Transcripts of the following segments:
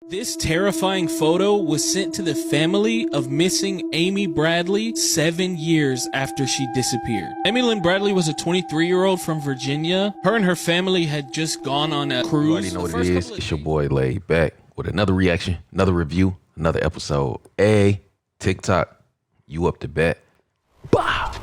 This terrifying photo was sent to the family of missing Amy Bradley 7 years after she disappeared. Amy Lynn Bradley was a 23-year-old from Virginia. Her and her family had just gone on a cruise. You already know what it is. It's your boy Laid back with another reaction, another review, another episode. Hey, TikTok, you up to bat? Bah!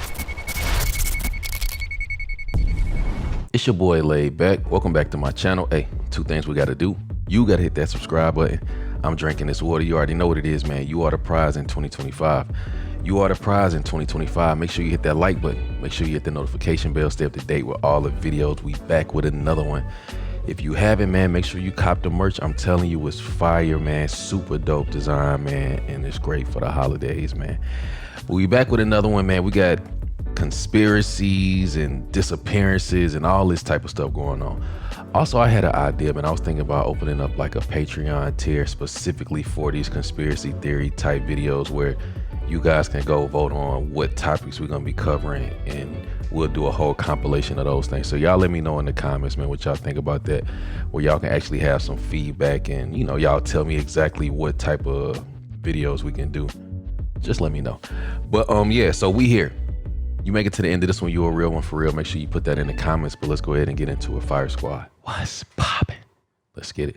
It's your boy Laid Back. Welcome back to my channel. Hey, two things we gotta do. You gotta hit that subscribe button. I'm drinking this water. You already know what it is, man. You are the prize in 2025. You are the prize in 2025. Make sure you hit that like button. Make sure you hit the notification bell. Stay up to date with all the videos. We back with another one. If you haven't, man, make sure you cop the merch. I'm telling you, it's fire, man. Super dope design, man. And it's great for the holidays, man. But we back with another one, man. We got conspiracies and disappearances and all this type of stuff going on. Also, I had an idea, man. I was thinking about opening up like a Patreon tier specifically for these conspiracy theory type videos where you guys can go vote on what topics we're gonna be covering, and we'll do a whole compilation of those things. So y'all let me know in the comments, man, what y'all think about that, where y'all can actually have some feedback and, you know, y'all tell me exactly what type of videos we can do. Just let me know. But yeah, so we here. You make it to the end of this one, you're a real one for real. Make sure you put that in the comments, but let's go ahead and get into it. Fire Squad. What's poppin'? Let's get it.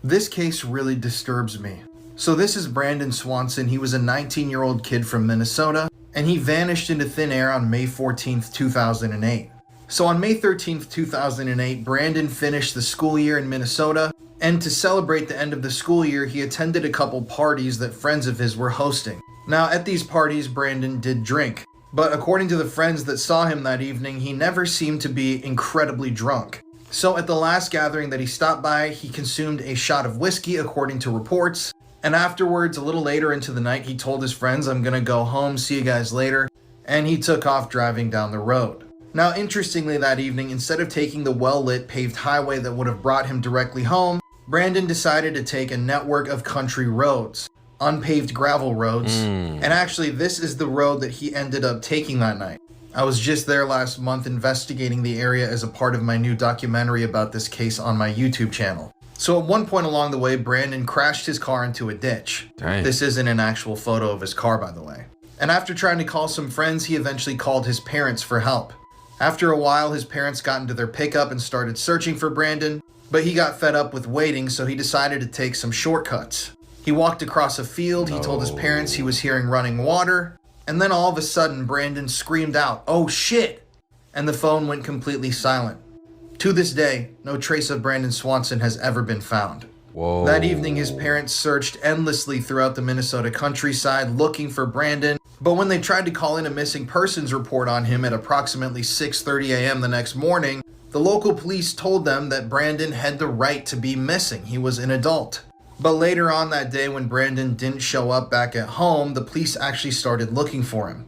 This case really disturbs me. So this is Brandon Swanson. He was a 19-year-old kid from Minnesota, and he vanished into thin air on May 14th, 2008. So on May 13th, 2008, Brandon finished the school year in Minnesota, and to celebrate the end of the school year, he attended a couple parties that friends of his were hosting. Now, at these parties, Brandon did drink. But according to the friends that saw him that evening, he never seemed to be incredibly drunk. So at the last gathering that he stopped by, he consumed a shot of whiskey, according to reports. And afterwards, a little later into the night, he told his friends, "I'm gonna go home, see you guys later." And he took off driving down the road. Now, interestingly, that evening, instead of taking the well-lit paved highway that would have brought him directly home, Brandon decided to take a network of country roads. Unpaved gravel roads. And actually, this is the road that he ended up taking that night. I was just there last month investigating the area as a part of my new documentary about this case on my YouTube channel. So at one point along the way, Brandon crashed his car into a ditch. Dang. This isn't an actual photo of his car, by the way. And after trying to call some friends, he eventually called his parents for help. After a while, his parents got into their pickup and started searching for Brandon, but he got fed up with waiting, so he decided to take some shortcuts. He walked across a field, he told his parents he was hearing running water, and then all of a sudden Brandon screamed out, "Oh shit!" and the phone went completely silent. To this day, no trace of Brandon Swanson has ever been found. Whoa. That evening, his parents searched endlessly throughout the Minnesota countryside looking for Brandon, but when they tried to call in a missing persons report on him at approximately 6:30 a.m. the next morning, the local police told them that Brandon had the right to be missing. He was an adult. But later on that day, when Brandon didn't show up back at home, the police actually started looking for him.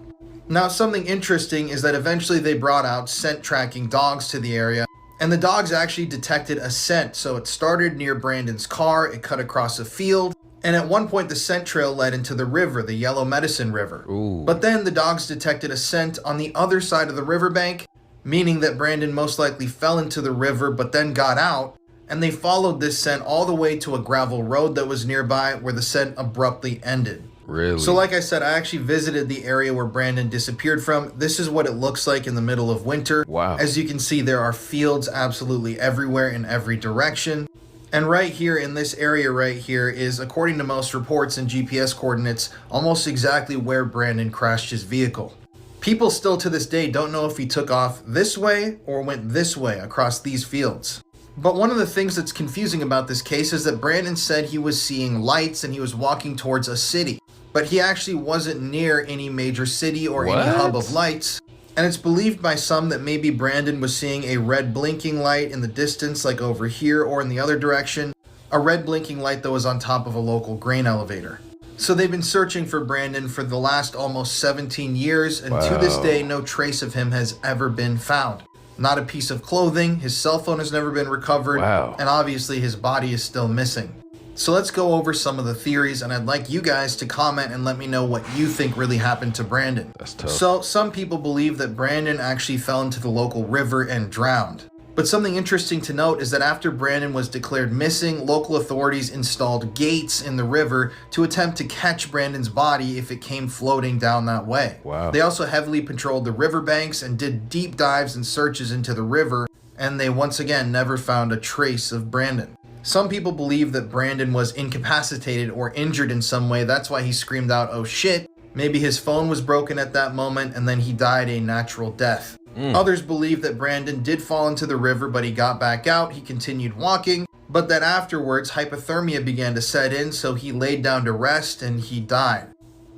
Now, something interesting is that eventually they brought out scent tracking dogs to the area, and the dogs actually detected a scent. So it started near Brandon's car, it cut across a field, and at one point the scent trail led into the river, the Yellow Medicine River. Ooh. But then the dogs detected a scent on the other side of the riverbank, meaning that Brandon most likely fell into the river but then got out. And they followed this scent all the way to a gravel road that was nearby where the scent abruptly ended. Really? So like I said, I actually visited the area where Brandon disappeared from. This is what it looks like in the middle of winter. Wow. As you can see, there are fields absolutely everywhere in every direction. And right here in this area right here is, according to most reports and GPS coordinates, almost exactly where Brandon crashed his vehicle. People still to this day don't know if he took off this way or went this way across these fields. But one of the things that's confusing about this case is that Brandon said he was seeing lights and he was walking towards a city. But he actually wasn't near any major city or any hub of lights. And it's believed by some that maybe Brandon was seeing a red blinking light in the distance, like over here or in the other direction. A red blinking light that was on top of a local grain elevator. So they've been searching for Brandon for the last almost 17 years, and to this day, no trace of him has ever been found. Not a piece of clothing, his cell phone has never been recovered, and obviously his body is still missing. So let's go over some of the theories, and I'd like you guys to comment and let me know what you think really happened to Brandon. That's tough. So some people believe that Brandon actually fell into the local river and drowned. But something interesting to note is that after Brandon was declared missing, local authorities installed gates in the river to attempt to catch Brandon's body if it came floating down that way. Wow. They also heavily patrolled the riverbanks and did deep dives and searches into the river, and they once again never found a trace of Brandon. Some people believe that Brandon was incapacitated or injured in some way. That's why he screamed out, "Oh shit." Maybe his phone was broken at that moment and then he died a natural death. Others believe that Brandon did fall into the river, but he got back out, he continued walking, but that afterwards hypothermia began to set in, so he laid down to rest and he died.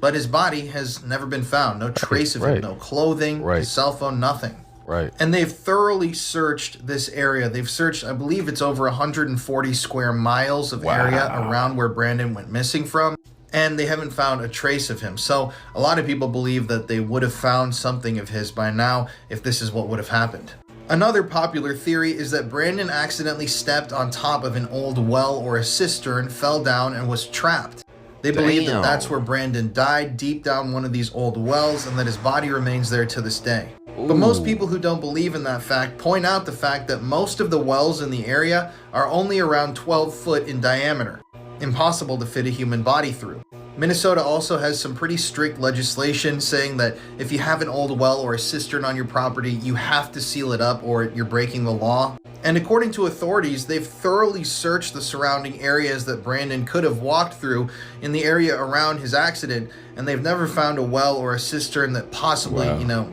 But his body has never been found. No trace of him, no clothing, his cell phone, nothing. Right. And they've thoroughly searched this area. They've searched, I believe it's over 140 square miles of area around where Brandon went missing from. And they haven't found a trace of him. So a lot of people believe that they would have found something of his by now if this is what would have happened. Another popular theory is that Brandon accidentally stepped on top of an old well or a cistern, fell down, and was trapped. They believe that that's where Brandon died, deep down one of these old wells, and that his body remains there to this day. But most people who don't believe in that fact point out the fact that most of the wells in the area are only around 12 foot in diameter. Impossible to fit a human body through. Minnesota also has some pretty strict legislation saying that if you have an old well or a cistern on your property, you have to seal it up or you're breaking the law. And according to authorities, they've thoroughly searched the surrounding areas that Brandon could have walked through in the area around his accident, and they've never found a well or a cistern that possibly,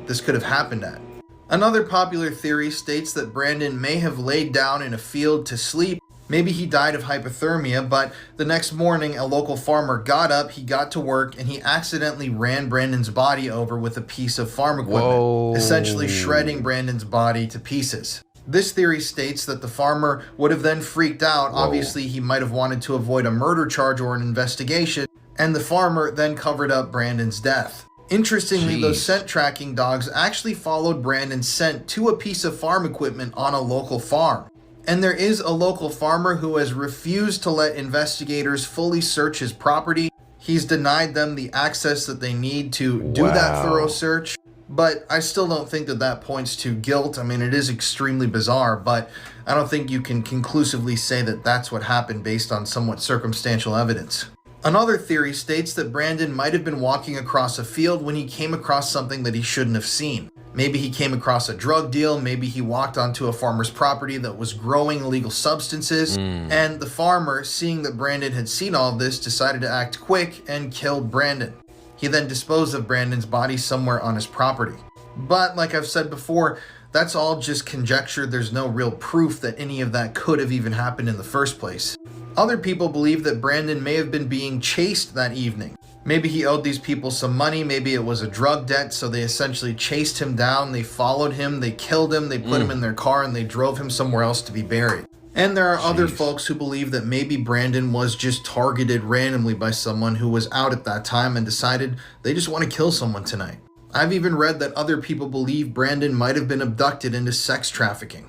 this could have happened at. Another popular theory states that Brandon may have laid down in a field to sleep. Maybe he died of hypothermia, but the next morning a local farmer got up, he got to work, and he accidentally ran Brandon's body over with a piece of farm equipment, essentially shredding Brandon's body to pieces. This theory states that the farmer would have then freaked out. Obviously, he might have wanted to avoid a murder charge or an investigation, and the farmer then covered up Brandon's death. Interestingly, those scent tracking dogs actually followed Brandon's scent to a piece of farm equipment on a local farm. And there is a local farmer who has refused to let investigators fully search his property. He's denied them the access that they need to do that thorough search. But I still don't think that that points to guilt. I mean, it is extremely bizarre, but I don't think you can conclusively say that that's what happened based on somewhat circumstantial evidence. Another theory states that Brandon might have been walking across a field when he came across something that he shouldn't have seen. Maybe he came across a drug deal, maybe he walked onto a farmer's property that was growing illegal substances, and the farmer, seeing that Brandon had seen all of this, decided to act quick and killed Brandon. He then disposed of Brandon's body somewhere on his property. But like I've said before, that's all just conjecture. There's no real proof that any of that could have even happened in the first place. Other people believe that Brandon may have been being chased that evening. Maybe he owed these people some money, maybe it was a drug debt, so they essentially chased him down, they followed him, they killed him, they put him in their car, and they drove him somewhere else to be buried. And there are other folks who believe that maybe Brandon was just targeted randomly by someone who was out at that time and decided they just want to kill someone tonight. I've even read that other people believe Brandon might have been abducted into sex trafficking.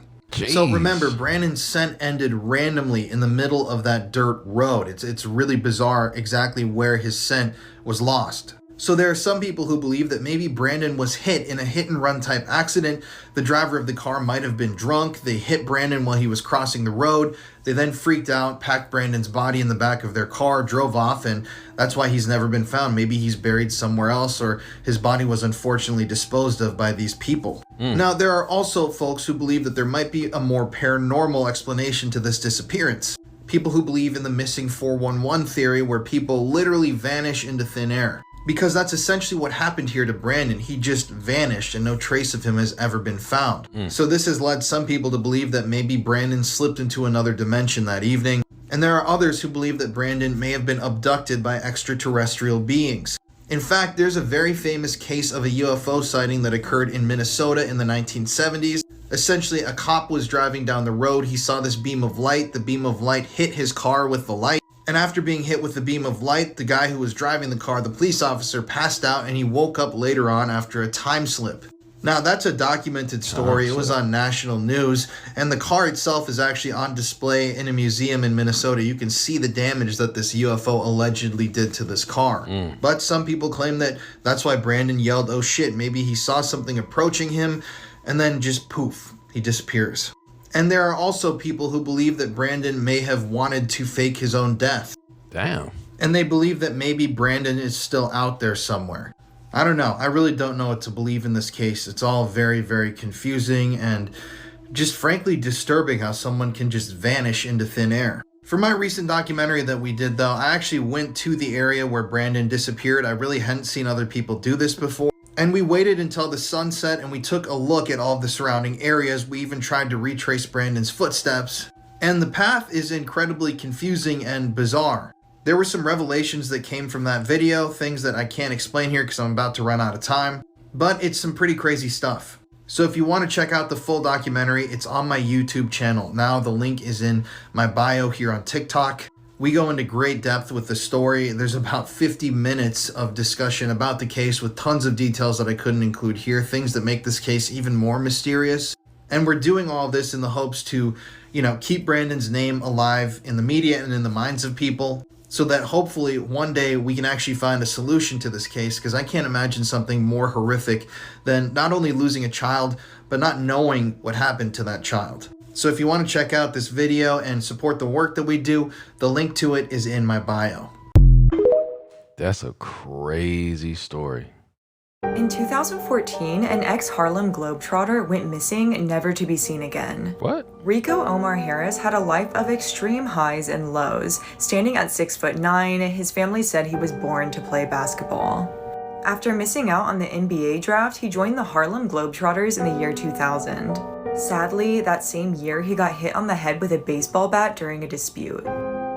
So remember, Brandon's scent ended randomly in the middle of that dirt road. It's really bizarre exactly where his scent was lost. So there are some people who believe that maybe Brandon was hit in a hit and run type accident. The driver of the car might have been drunk. They hit Brandon while he was crossing the road. They then freaked out, packed Brandon's body in the back of their car, drove off, and that's why he's never been found. Maybe he's buried somewhere else, or his body was unfortunately disposed of by these people. Now, there are also folks who believe that there might be a more paranormal explanation to this disappearance. People who believe in the missing 411 theory, where people literally vanish into thin air. Because that's essentially what happened here to Brandon. He just vanished and no trace of him has ever been found. So this has led some people to believe that maybe Brandon slipped into another dimension that evening. And there are others who believe that Brandon may have been abducted by extraterrestrial beings. In fact, there's a very famous case of a UFO sighting that occurred in Minnesota in the 1970s. Essentially, a cop was driving down the road. He saw this beam of light. The beam of light hit his car with the light. And after being hit with the beam of light, the guy who was driving the car, the police officer, passed out and he woke up later on after a time slip. Now, that's a documented story. It was on national news, and the car itself is actually on display in a museum in Minnesota. You can see the damage that this UFO allegedly did to this car. But some people claim that that's why Brandon yelled, "Oh shit," maybe he saw something approaching him, and then just poof, he disappears. And there are also people who believe that Brandon may have wanted to fake his own death. Damn. And they believe that maybe Brandon is still out there somewhere. I don't know. I really don't know what to believe in this case. It's all very, very confusing and just frankly disturbing how someone can just vanish into thin air. For my recent documentary that we did though, I actually went to the area where Brandon disappeared. I really hadn't seen other people do this before. And we waited until the sun set and we took a look at all of the surrounding areas. We even tried to retrace Brandon's footsteps. And the path is incredibly confusing and bizarre. There were some revelations that came from that video, things that I can't explain here because I'm about to run out of time. But it's some pretty crazy stuff. So if you want to check out the full documentary, it's on my YouTube channel. Now the link is in my bio here on TikTok. We go into great depth with the story. There's about 50 minutes of discussion about the case with tons of details that I couldn't include here, things that make this case even more mysterious. And we're doing all this in the hopes to, keep Brandon's name alive in the media and in the minds of people, so that hopefully one day we can actually find a solution to this case, because I can't imagine something more horrific than not only losing a child, but not knowing what happened to that child. So if you want to check out this video and support the work that we do, the link to it is in my bio. That's a crazy story. In 2014, an ex-Harlem Globetrotter went missing, never to be seen again. What? Rico Omar Harris had a life of extreme highs and lows. Standing at 6'9", his family said he was born to play basketball. After missing out on the NBA draft, he joined the Harlem Globetrotters in the year 2000. Sadly, that same year, he got hit on the head with a baseball bat during a dispute.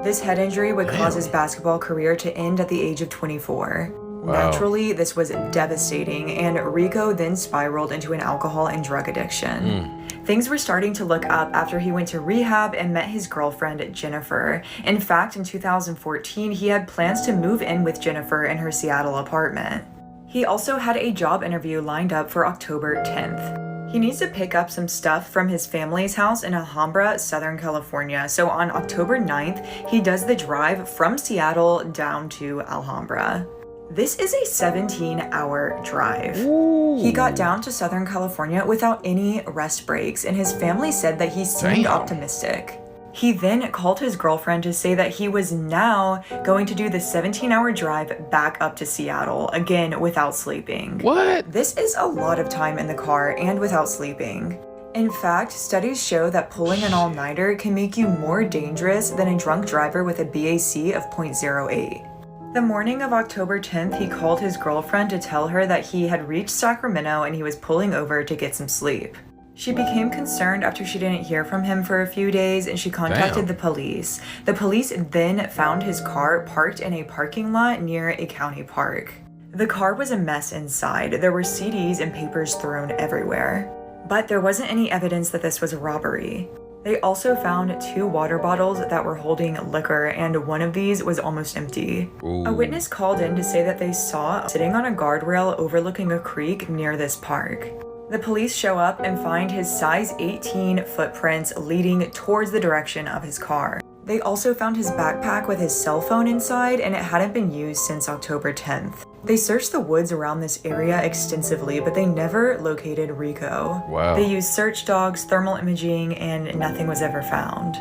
This head injury would cause his basketball career to end at the age of 24. Wow. Naturally, this was devastating, and Rico then spiraled into an alcohol and drug addiction. Things were starting to look up after he went to rehab and met his girlfriend, Jennifer. In fact, in 2014, he had plans to move in with Jennifer in her Seattle apartment. He also had a job interview lined up for October 10th. He needs to pick up some stuff from his family's house in Alhambra, Southern California. So on October 9th, he does the drive from Seattle down to Alhambra. This is a 17-hour drive. Ooh. He got down to Southern California without any rest breaks, and his family said that he seemed optimistic. He then called his girlfriend to say that he was now going to do the 17-hour drive back up to Seattle, again without sleeping. What? This is a lot of time in the car and without sleeping. In fact, studies show that pulling an all-nighter can make you more dangerous than a drunk driver with a BAC of 0.08. The morning of October 10th, he called his girlfriend to tell her that he had reached Sacramento and he was pulling over to get some sleep. She became concerned after she didn't hear from him for a few days, and she contacted the police. The police then found his car parked in a parking lot near a county park. The car was a mess inside. There were CDs and papers thrown everywhere. But there wasn't any evidence that this was a robbery. They also found 2 water bottles that were holding liquor, and one of these was almost empty. Ooh. A witness called in to say that they saw sitting on a guardrail overlooking a creek near this park. The police show up and find his size 18 footprints leading towards the direction of his car. They also found his backpack with his cell phone inside, and it hadn't been used since October 10th. They searched the woods around this area extensively, but they never located Rico. Wow. They used search dogs, thermal imaging, and nothing was ever found.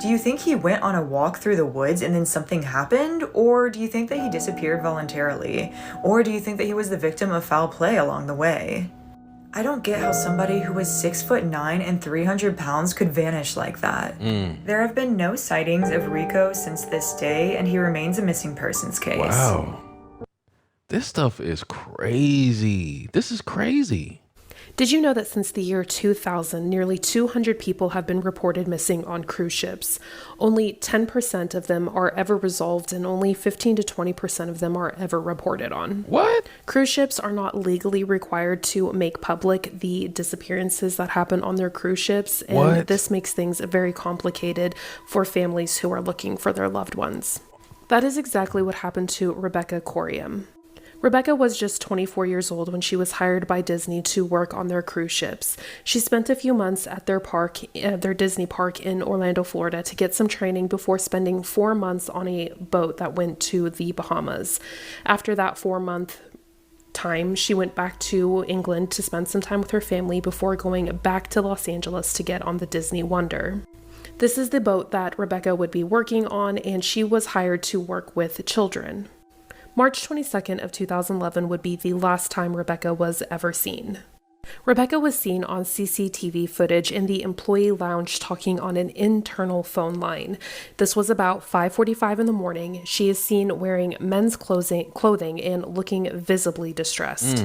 Do you think he went on a walk through the woods and then something happened? Or do you think that he disappeared voluntarily? Or do you think that he was the victim of foul play along the way? I don't get how somebody who was 6'9" and 300 pounds could vanish like that. There have been no sightings of Rico since this day, and he remains a missing persons case. Wow. This stuff is crazy. This is crazy. Did you know that since the year 2000, nearly 200 people have been reported missing on cruise ships? Only 10% of them are ever resolved, and only 15 to 20% of them are ever reported on. What? Cruise ships are not legally required to make public the disappearances that happen on their cruise ships, and this makes things very complicated for families who are looking for their loved ones. That is exactly what happened to Rebecca Corium. Rebecca was just 24 years old when she was hired by Disney to work on their cruise ships. She spent a few months at their Disney park in Orlando, Florida to get some training before spending 4 months on a boat that went to the Bahamas. After that 4-month time, she went back to England to spend some time with her family before going back to Los Angeles to get on the Disney Wonder. This is the boat that Rebecca would be working on, and she was hired to work with children. March 22nd of 2011 would be the last time Rebecca was ever seen. Rebecca was seen on CCTV footage in the employee lounge talking on an internal phone line. This was about 5:45 in the morning. She is seen wearing men's clothing and looking visibly distressed.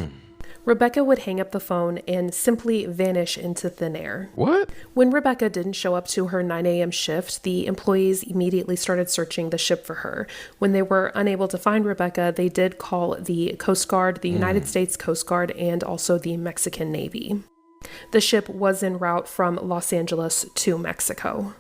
Rebecca would hang up the phone and simply vanish into thin air. What? When Rebecca didn't show up to her 9 a.m. shift, the employees immediately started searching the ship for her. When they were unable to find Rebecca, they did call the Coast Guard, the United States Coast Guard, and also the Mexican Navy. The ship was en route from Los Angeles to Mexico.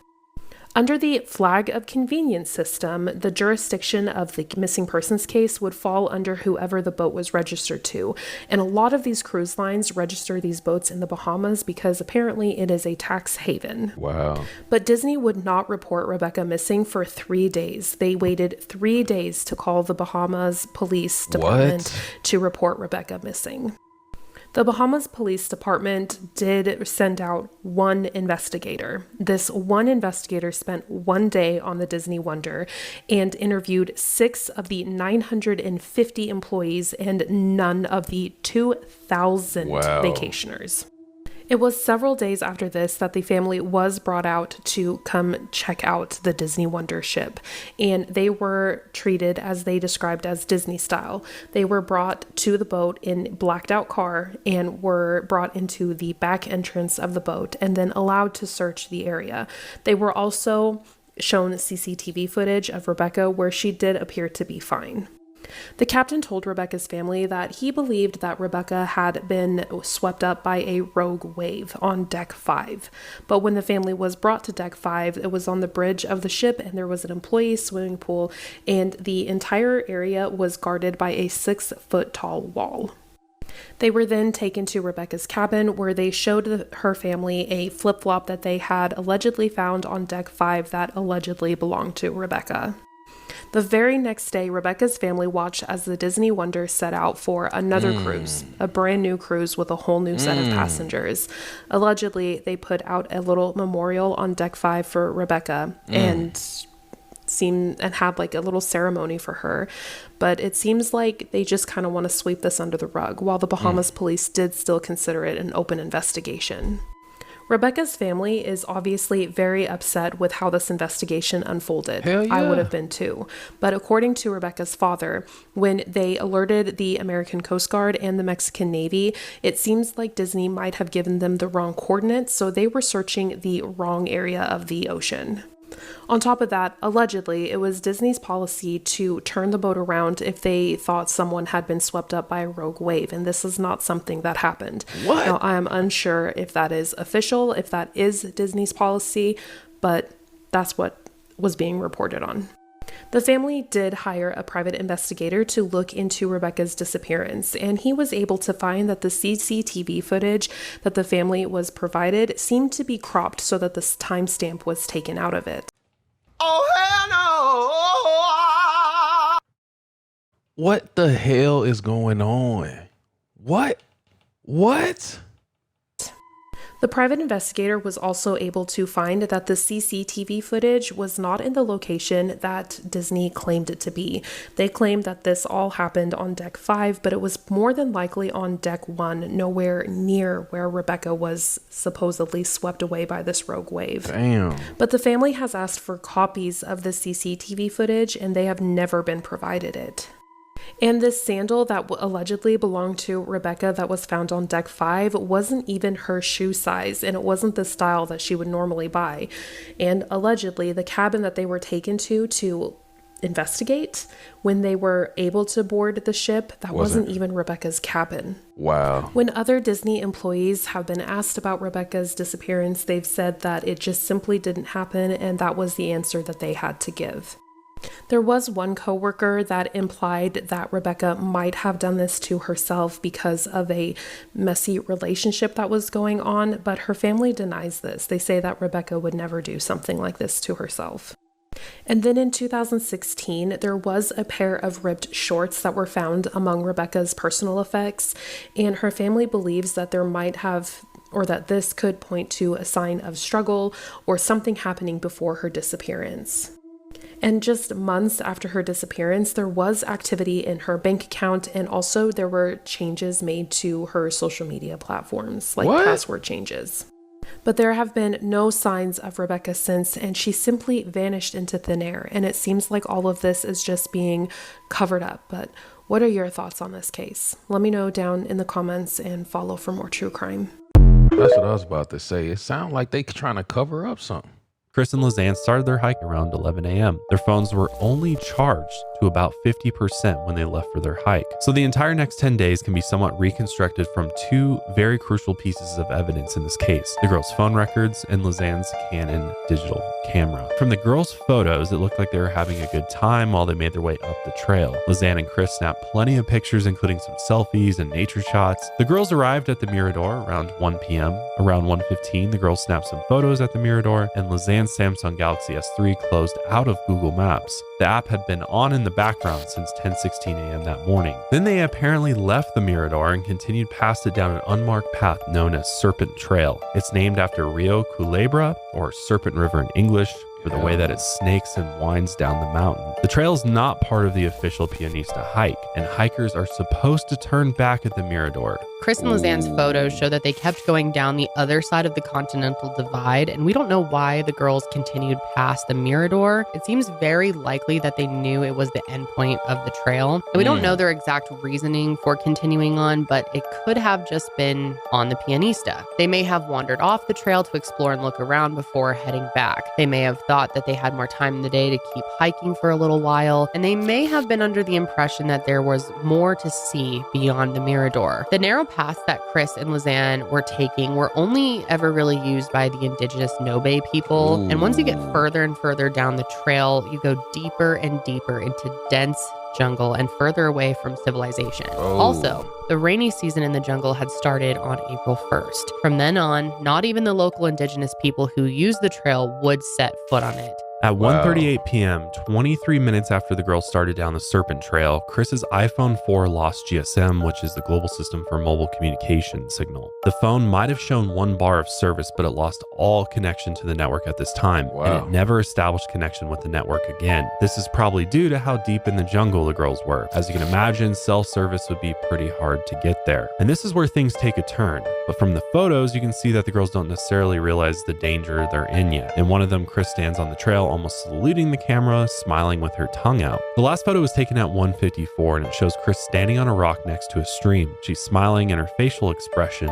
Under the flag of convenience system, the jurisdiction of the missing persons case would fall under whoever the boat was registered to. And a lot of these cruise lines register these boats in the Bahamas because apparently it is a tax haven. Wow. But Disney would not report Rebecca missing for 3 days. They waited 3 days to call the Bahamas Police Department to report Rebecca missing. The Bahamas Police Department did send out one investigator. This one investigator spent 1 day on the Disney Wonder and interviewed 6 of the 950 employees and none of the 2,000 vacationers. It was several days after this that the family was brought out to come check out the Disney Wonder ship, and they were treated as they described as Disney style. They were brought to the boat in blacked out car and were brought into the back entrance of the boat and then allowed to search the area. They were also shown CCTV footage of Rebecca where she did appear to be fine. The captain told Rebecca's family that he believed that Rebecca had been swept up by a rogue wave on deck 5. But when the family was brought to deck 5, it was on the bridge of the ship and there was an employee swimming pool and the entire area was guarded by a 6-foot tall wall. They were then taken to Rebecca's cabin where they showed her family a flip-flop that they had allegedly found on deck 5 that allegedly belonged to Rebecca. The very next day, Rebecca's family watched as the Disney Wonder set out for another cruise, a brand new cruise with a whole new set of passengers. Allegedly, they put out a little memorial on deck 5 for Rebecca and had like a little ceremony for her. But it seems like they just kind of want to sweep this under the rug, while the Bahamas police did still consider it an open investigation. Rebecca's family is obviously very upset with how this investigation unfolded. Hell yeah. I would have been too. But according to Rebecca's father, when they alerted the American Coast Guard and the Mexican Navy, it seems like Disney might have given them the wrong coordinates, so they were searching the wrong area of the ocean. On top of that, allegedly, it was Disney's policy to turn the boat around if they thought someone had been swept up by a rogue wave, and this is not something that happened. What? Now, I am unsure if that is official, if that is Disney's policy, but that's what was being reported on. The family did hire a private investigator to look into Rebecca's disappearance, and he was able to find that the CCTV footage that the family was provided seemed to be cropped so that the timestamp was taken out of it. Oh, hell no! What the hell is going on? What? The private investigator was also able to find that the CCTV footage was not in the location that Disney claimed it to be. They claimed that this all happened on deck 5, but it was more than likely on deck 1, nowhere near where Rebecca was supposedly swept away by this rogue wave. Damn. But the family has asked for copies of the CCTV footage, and they have never been provided it. And this sandal that allegedly belonged to Rebecca that was found on deck 5 wasn't even her shoe size, and it wasn't the style that she would normally buy. And allegedly, the cabin that they were taken to investigate, when they were able to board the ship, that wasn't even Rebecca's cabin. Wow. When other Disney employees have been asked about Rebecca's disappearance, they've said that it just simply didn't happen, and that was the answer that they had to give. There was one coworker that implied that Rebecca might have done this to herself because of a messy relationship that was going on, but her family denies this. They say that Rebecca would never do something like this to herself. And then in 2016, there was a pair of ripped shorts that were found among Rebecca's personal effects, and her family believes that there might have, or that this could point to a sign of struggle or something happening before her disappearance. And just months after her disappearance, there was activity in her bank account, and also there were changes made to her social media platforms, like password changes. But there have been no signs of Rebecca since, and she simply vanished into thin air. And it seems like all of this is just being covered up. But what are your thoughts on this case? Let me know down in the comments and follow for more true crime. That's what I was about to say. It sounds like they trying to cover up something. Chris and Lizanne started their hike around 11 a.m. Their phones were only charged to about 50% when they left for their hike. So the entire next 10 days can be somewhat reconstructed from two very crucial pieces of evidence in this case: the girls' phone records and Lizanne's Canon digital camera. From the girls' photos, it looked like they were having a good time while they made their way up the trail. Lizanne and Chris snapped plenty of pictures, including some selfies and nature shots. The girls arrived at the Mirador around 1 p.m. Around 1:15, the girls snapped some photos at the Mirador, and Lizanne's Samsung Galaxy S3 closed out of Google Maps. The app had been on in the background since 10:16 a.m. that morning. Then they apparently left the Mirador and continued past it down an unmarked path known as Serpent Trail. It's named after Rio Culebra, or Serpent River in English, for the way that it snakes and winds down the mountain. The trail is not part of the official Pianista hike, and hikers are supposed to turn back at the Mirador. Chris and Lizanne's photos show that they kept going down the other side of the Continental Divide, and we don't know why the girls continued past the Mirador. It seems very likely that they knew it was the end point of the trail. And we don't know their exact reasoning for continuing on, but it could have just been on the Pianista. They may have wandered off the trail to explore and look around before heading back. They may have thought that they had more time in the day to keep hiking for a little while, and they may have been under the impression that there was more to see beyond the Mirador. The narrow paths that Chris and Lizanne were taking were only ever really used by the indigenous Nobe people. And once you get further and further down the trail, you go deeper and deeper into dense jungle and further away from civilization. Also, the rainy season in the jungle had started on April 1st. From then on, not even the local indigenous people who used the trail would set foot on it. At 1:38 p.m., 23 minutes after the girls started down the Serpent Trail, Chris's iPhone 4 lost GSM, which is the global system for mobile communication signal. The phone might have shown 1 bar of service, but it lost all connection to the network at this time, and it never established connection with the network again. This is probably due to how deep in the jungle the girls were. As you can imagine, cell service would be pretty hard to get there. And this is where things take a turn. But from the photos, you can see that the girls don't necessarily realize the danger they're in yet. In one of them, Chris stands on the trail, almost saluting the camera, smiling with her tongue out. The last photo was taken at 1:54, and it shows Chris standing on a rock next to a stream. She's smiling, and her facial expression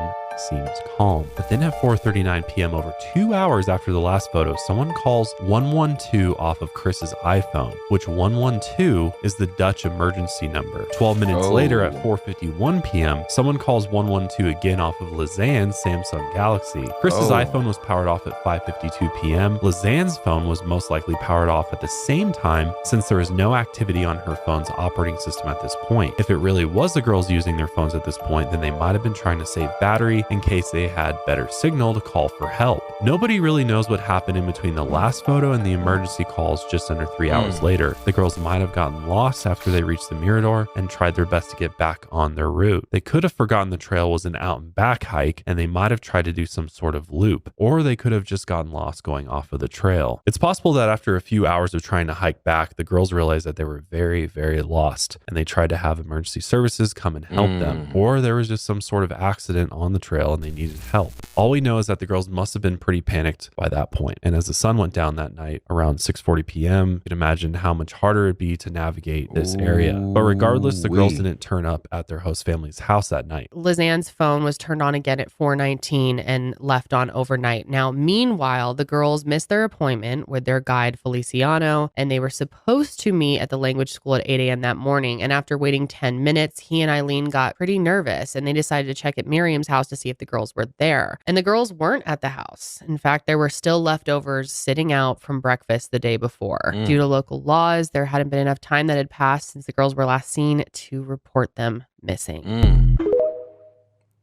seems calm. But then at 4:39 p.m., over 2 hours after the last photo, someone calls 112 off of Chris's iPhone, which 112 is the Dutch emergency number. 12 minutes later at 4:51 p.m., someone calls 112 again off of Lizanne's Samsung Galaxy. Chris's iPhone was powered off at 5:52 p.m. Lizanne's phone was most likely powered off at the same time, since there is no activity on her phone's operating system at this point. If it really was the girls using their phones at this point, then they might have been trying to save battery in case they had better signal to call for help. Nobody really knows what happened in between the last photo and the emergency calls just under 3 hours later. The girls might have gotten lost after they reached the Mirador and tried their best to get back on their route. They could have forgotten the trail was an out and back hike, and they might have tried to do some sort of loop, or they could have just gotten lost going off of the trail. It's possible that after a few hours of trying to hike back, the girls realized that they were very, very lost, and they tried to have emergency services come and help them, or there was just some sort of accident on the trail and they needed help. All we know is that the girls must have been pretty panicked by that point. And as the sun went down that night around 6:40 p.m., you can imagine how much harder it'd be to navigate this area. But regardless, the girls didn't turn up at their host family's house that night. Lizanne's phone was turned on again at 4:19 and left on overnight. Now, meanwhile, the girls missed their appointment with their guide Feliciano, and they were supposed to meet at the language school at 8 a.m. that morning. And after waiting 10 minutes, he and Eileen got pretty nervous, and they decided to check at Miriam's house to see if the girls were there. And the girls weren't at the house. In fact, there were still leftovers sitting out from breakfast the day before. Due to local laws, there hadn't been enough time that had passed since the girls were last seen to report them missing.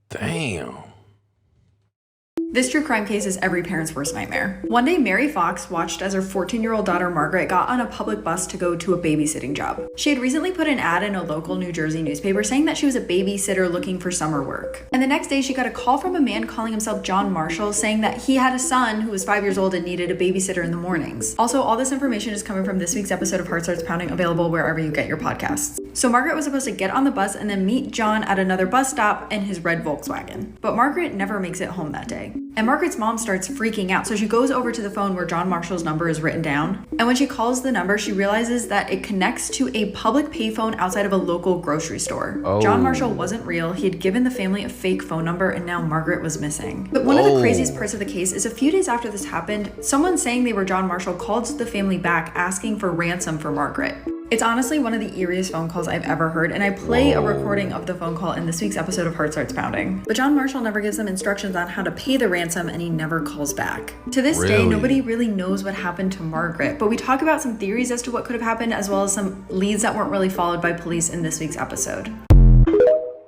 Damn. This true crime case is every parent's worst nightmare. One day, Mary Fox watched as her 14-year-old daughter Margaret got on a public bus to go to a babysitting job. She had recently put an ad in a local New Jersey newspaper saying that she was a babysitter looking for summer work. And the next day, she got a call from a man calling himself John Marshall saying that he had a son who was 5 years old and needed a babysitter in the mornings. Also, all this information is coming from this week's episode of Heart Starts Pounding, available wherever you get your podcasts. So Margaret was supposed to get on the bus and then meet John at another bus stop in his red Volkswagen. But Margaret never makes it home that day. And Margaret's mom starts freaking out, so she goes over to the phone where John Marshall's number is written down. And when she calls the number, she realizes that it connects to a public payphone outside of a local grocery store. Oh. John Marshall wasn't real. He had given the family a fake phone number, and now Margaret was missing. But one of the craziest parts of the case is a few days after this happened, someone saying they were John Marshall called the family back asking for ransom for Margaret. It's honestly one of the eeriest phone calls I've ever heard, and I play a recording of the phone call in this week's episode of Heart Starts Pounding. But John Marshall never gives them instructions on how to pay the ransom, and he never calls back. To this day, nobody really knows what happened to Margaret, but we talk about some theories as to what could have happened, as well as some leads that weren't really followed by police in this week's episode.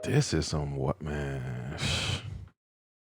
This is some what, man?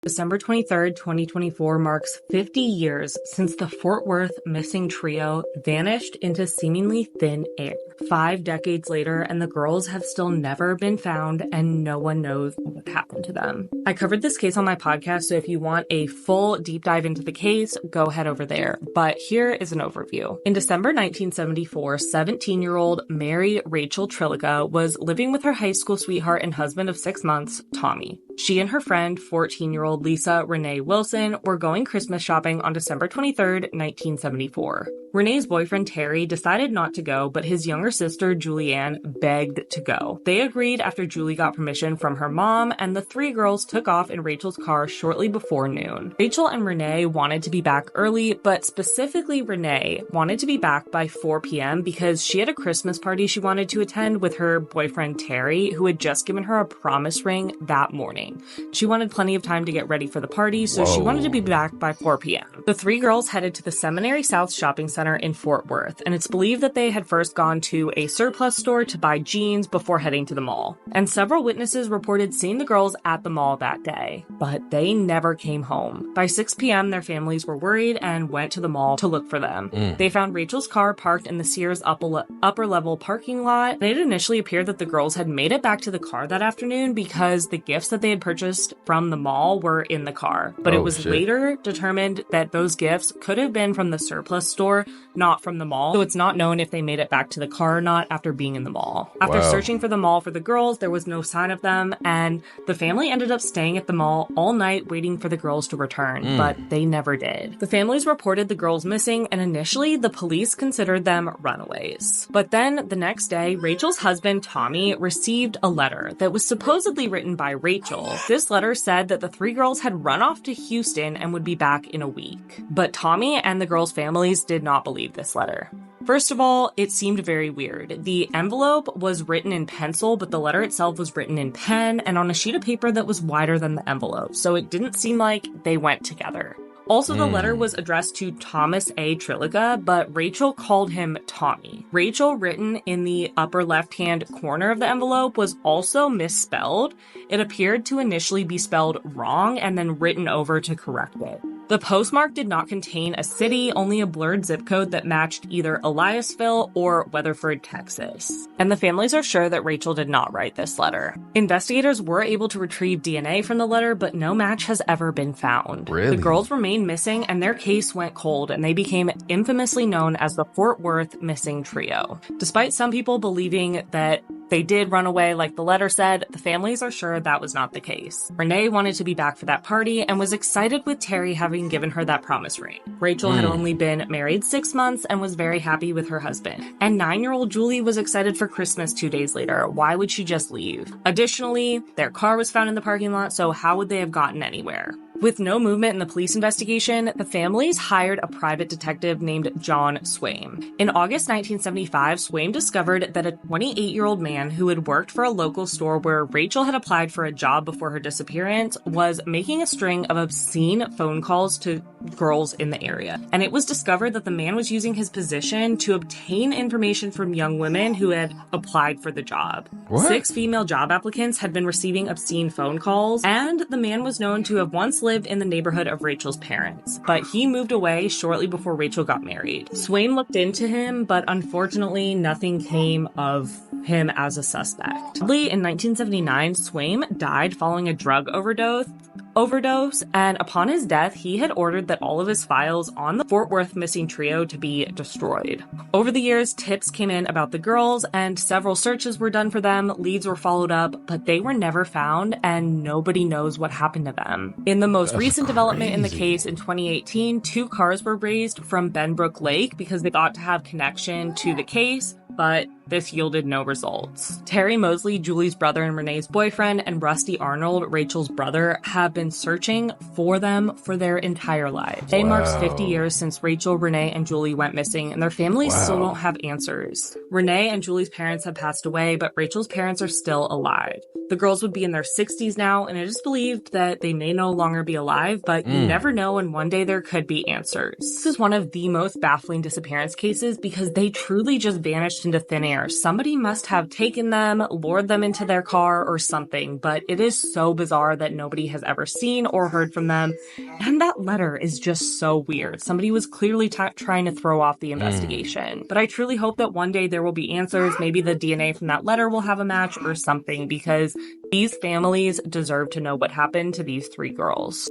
December 23rd, 2024 marks 50 years since the Fort Worth missing trio vanished into seemingly thin air. 5 decades later, and the girls have still never been found, and no one knows what happened to them. I covered this case on my podcast, so if you want a full deep dive into the case, go head over there. But here is an overview. In December 1974, 17-year-old Mary Rachel Trilliga was living with her high school sweetheart and husband of 6 months, Tommy. She and her friend, 14-year-old Lisa Renee Wilson, were going Christmas shopping on December 23rd, 1974. Renee's boyfriend Terry decided not to go, but his younger sister Julianne begged to go. They agreed after Julie got permission from her mom, and the 3 girls took off in Rachel's car shortly before noon. Rachel and Renee wanted to be back early, but specifically Renee wanted to be back by 4 p.m. because she had a Christmas party she wanted to attend with her boyfriend Terry, who had just given her a promise ring that morning. She wanted plenty of time to get ready for the party, so she wanted to be back by 4 p.m. The 3 girls headed to the Seminary South Shopping Center in Fort Worth, and it's believed that they had first gone to a surplus store to buy jeans before heading to the mall. And several witnesses reported seeing the girls at the mall that day, but they never came home. By 6 p.m., their families were worried and went to the mall to look for them. They found Rachel's car parked in the Sears upper level parking lot. And it initially appeared that the girls had made it back to the car that afternoon because the gifts that they had purchased from the mall were in the car. But it was later determined that those gifts could have been from the surplus store, not from the mall. So it's not known if they made it back to the car or not after being in the mall. After searching for the mall for the girls, there was no sign of them, and the family ended up staying at the mall all night waiting for the girls to return, but they never did. The families reported the girls missing, and initially the police considered them runaways. But then the next day, Rachel's husband, Tommy, received a letter that was supposedly written by Rachel. This letter said that the 3 girls had run off to Houston and would be back in a week. But Tommy and the girls' families did not believe this letter. First of all, it seemed very weird. The envelope was written in pencil, but the letter itself was written in pen and on a sheet of paper that was wider than the envelope, so it didn't seem like they went together. Also, the letter was addressed to Thomas A. Trilliga, but Rachel called him Tommy. Rachel, written in the upper left-hand corner of the envelope, was also misspelled. It appeared to initially be spelled wrong and then written over to correct it. The postmark did not contain a city, only a blurred zip code that matched either Eliasville or Weatherford, Texas. And the families are sure that Rachel did not write this letter. Investigators were able to retrieve DNA from the letter, but no match has ever been found. Really? The girls remained missing, and their case went cold, and they became infamously known as the Fort Worth missing trio. Despite some people believing that they did run away like the letter said, the families are sure that was not the case. Renee wanted to be back for that party and was excited with Terry having given her that promise ring. Rachel had only been married 6 months and was very happy with her husband. And 9-year-old Julie was excited for Christmas 2 days later. Why would she just leave? Additionally, their car was found in the parking lot, so how would they have gotten anywhere? With no movement in the police investigation, the families hired a private detective named John Swaim. In August 1975, Swaim discovered that a 28-year-old man who had worked for a local store where Rachel had applied for a job before her disappearance was making a string of obscene phone calls to girls in the area. And it was discovered that the man was using his position to obtain information from young women who had applied for the job. What? 6 female job applicants had been receiving obscene phone calls, and the man was known to have once lived in the neighborhood of Rachel's parents. But he moved away shortly before Rachel got married. Swaim looked into him, but unfortunately nothing came of him as a suspect. In 1979, Swaim died following a drug overdose, and upon his death, he had ordered that all of his files on the Fort Worth missing trio to be destroyed. Over the years, tips came in about the girls, and several searches were done for them, leads were followed up, but they were never found, and nobody knows what happened to them. In the most recent development in the case in 2018, 2 cars were raised from Benbrook Lake because they thought to have connection to the case, but this yielded no results. Terry Mosley, Julie's brother and Renee's boyfriend, and Rusty Arnold, Rachel's brother, have been searching for them for their entire lives. Today marks 50 years since Rachel, Renee, and Julie went missing, and their families still don't have answers. Renee and Julie's parents have passed away, but Rachel's parents are still alive. The girls would be in their 60s now, and it is believed that they may no longer be alive, but you never know, and one day there could be answers. This is one of the most baffling disappearance cases because they truly just vanished into thin air. Somebody must have taken them, lured them into their car or something, but it is so bizarre that nobody has ever seen or heard from them. And that letter is just so weird. Somebody was clearly trying to throw off the investigation. But I truly hope that one day there will be answers. Maybe the DNA from that letter will have a match or something, because these families deserve to know what happened to these 3 girls.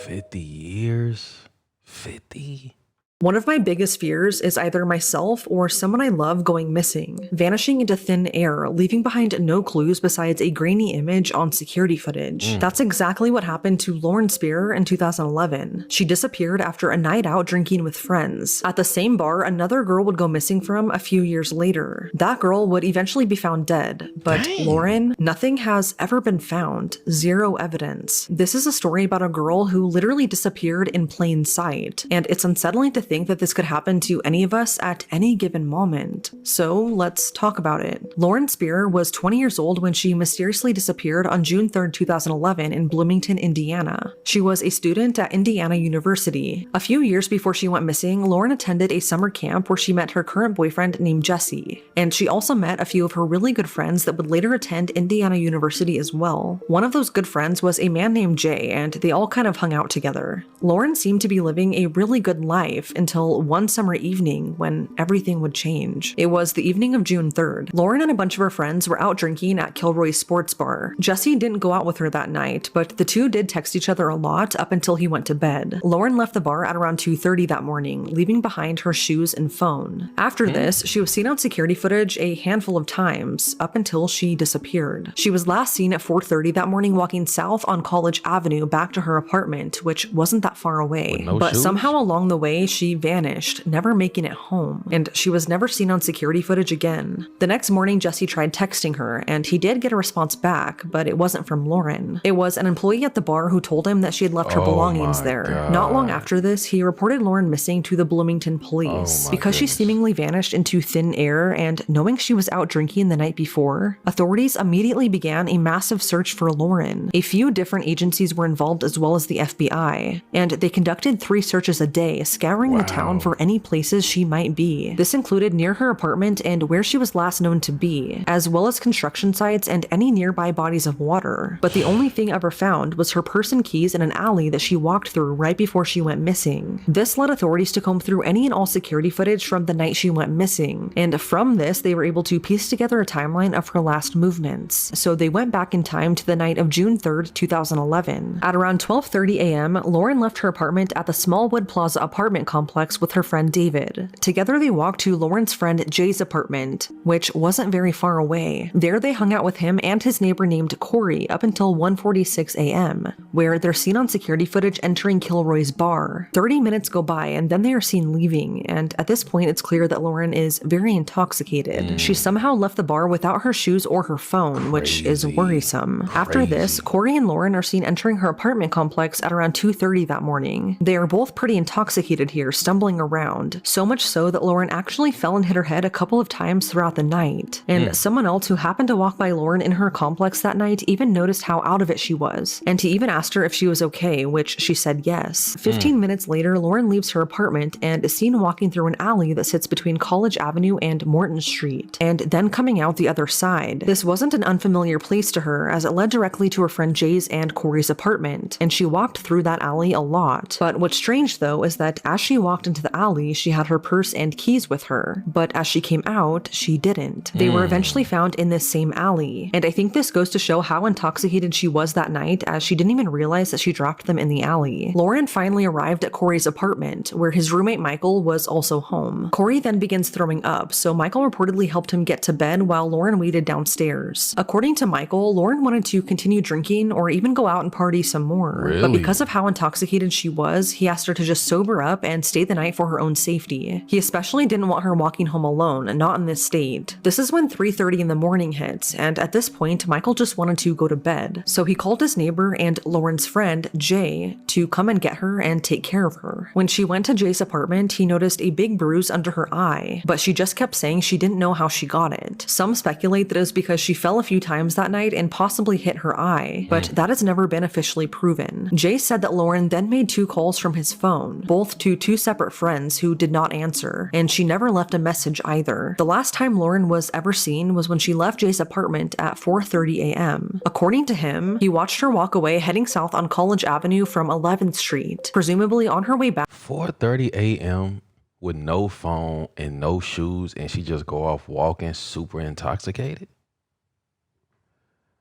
50 years? 50? One of my biggest fears is either myself or someone I love going missing, vanishing into thin air, leaving behind no clues besides a grainy image on security footage. That's exactly what happened to Lauren Spear in 2011. She disappeared after a night out drinking with friends. At the same bar, another girl would go missing from a few years later. That girl would eventually be found dead, but Lauren, nothing has ever been found. 0 evidence. This is a story about a girl who literally disappeared in plain sight, and it's unsettling to think that this could happen to any of us at any given moment. So let's talk about it. Lauren Spear was 20 years old when she mysteriously disappeared on June 3rd, 2011 in Bloomington, Indiana. She was a student at Indiana University. A few years before she went missing, Lauren attended a summer camp where she met her current boyfriend named Jesse, and she also met a few of her really good friends that would later attend Indiana University as well. One of those good friends was a man named Jay, and they all kind of hung out together. Lauren seemed to be living a really good life until one summer evening when everything would change. It was the evening of June 3rd. Lauren and a bunch of her friends were out drinking at Kilroy's sports bar. Jesse didn't go out with her that night, but the two did text each other a lot up until he went to bed. Lauren left the bar at around 2:30 that morning, leaving behind her shoes and phone. After this, she was seen on security footage a handful of times up until she disappeared. She was last seen at 4:30 that morning walking south on College Avenue back to her apartment, which wasn't that far away. But somehow along the way, she vanished, never making it home, and she was never seen on security footage again. The next morning, Jesse tried texting her, and he did get a response back, but it wasn't from Lauren. It was an employee at the bar who told him that she had left her belongings there. God. Not long after this, he reported Lauren missing to the Bloomington police. Because she seemingly vanished into thin air, and knowing she was out drinking the night before, authorities immediately began a massive search for Lauren. A few different agencies were involved as well as the FBI, and they conducted 3 searches a day, scouring the town for any places she might be. This included near her apartment and where she was last known to be, as well as construction sites and any nearby bodies of water. But the only thing ever found was her purse and keys in an alley that she walked through right before she went missing. This led authorities to comb through any and all security footage from the night she went missing, and from this they were able to piece together a timeline of her last movements. So they went back in time to the night of June 3rd, 2011. At around 12:30 a.m., Lauren left her apartment at the Smallwood Plaza apartment complex with her friend David. Together they walked to Lauren's friend Jay's apartment, which wasn't very far away. There they hung out with him and his neighbor named Corey up until 1:46 a.m., where they're seen on security footage entering Kilroy's bar. 30 minutes go by and then they are seen leaving, and at this point it's clear that Lauren is very intoxicated. She somehow left the bar without her shoes or her phone, which is worrisome. After this, Corey and Lauren are seen entering her apartment complex at around 2:30 that morning. They are both pretty intoxicated here, stairs, stumbling around, so much so that Lauren actually fell and hit her head a couple of times throughout the night. And someone else who happened to walk by Lauren in her complex that night even noticed how out of it she was, and he even asked her if she was okay, which she said yes. 15 minutes later, Lauren leaves her apartment and is seen walking through an alley that sits between College Avenue and Morton Street, and then coming out the other side. This wasn't an unfamiliar place to her, as it led directly to her friend Jay's and Corey's apartment, and she walked through that alley a lot. But what's strange though is that as she walked into the alley, she had her purse and keys with her, but as she came out, she didn't. They were eventually found in this same alley, and I think this goes to show how intoxicated she was that night, as she didn't even realize that she dropped them in the alley. Lauren finally arrived at Corey's apartment, where his roommate Michael was also home. Corey then begins throwing up, so Michael reportedly helped him get to bed while Lauren waited downstairs. According to Michael, Lauren wanted to continue drinking or even go out and party some more. Really? But because of how intoxicated she was, he asked her to just sober up and stay the night for her own safety. He especially didn't want her walking home alone, not in this state. This is when 3:30 in the morning hits, and at this point, Michael just wanted to go to bed. So he called his neighbor and Lauren's friend, Jay, to come and get her and take care of her. When she went to Jay's apartment, he noticed a big bruise under her eye, but she just kept saying she didn't know how she got it. Some speculate that it was because she fell a few times that night and possibly hit her eye, but that has never been officially proven. Jay said that Lauren then made 2 calls from his phone, both to 2 separate friends who did not answer, and she never left a message either. The last time Lauren was ever seen was when she left Jay's apartment at 4:30 a.m. According to him, he watched her walk away heading south on College Avenue from 11th Street, presumably on her way back. 4:30 a.m. with no phone and no shoes, and she just go off walking super intoxicated?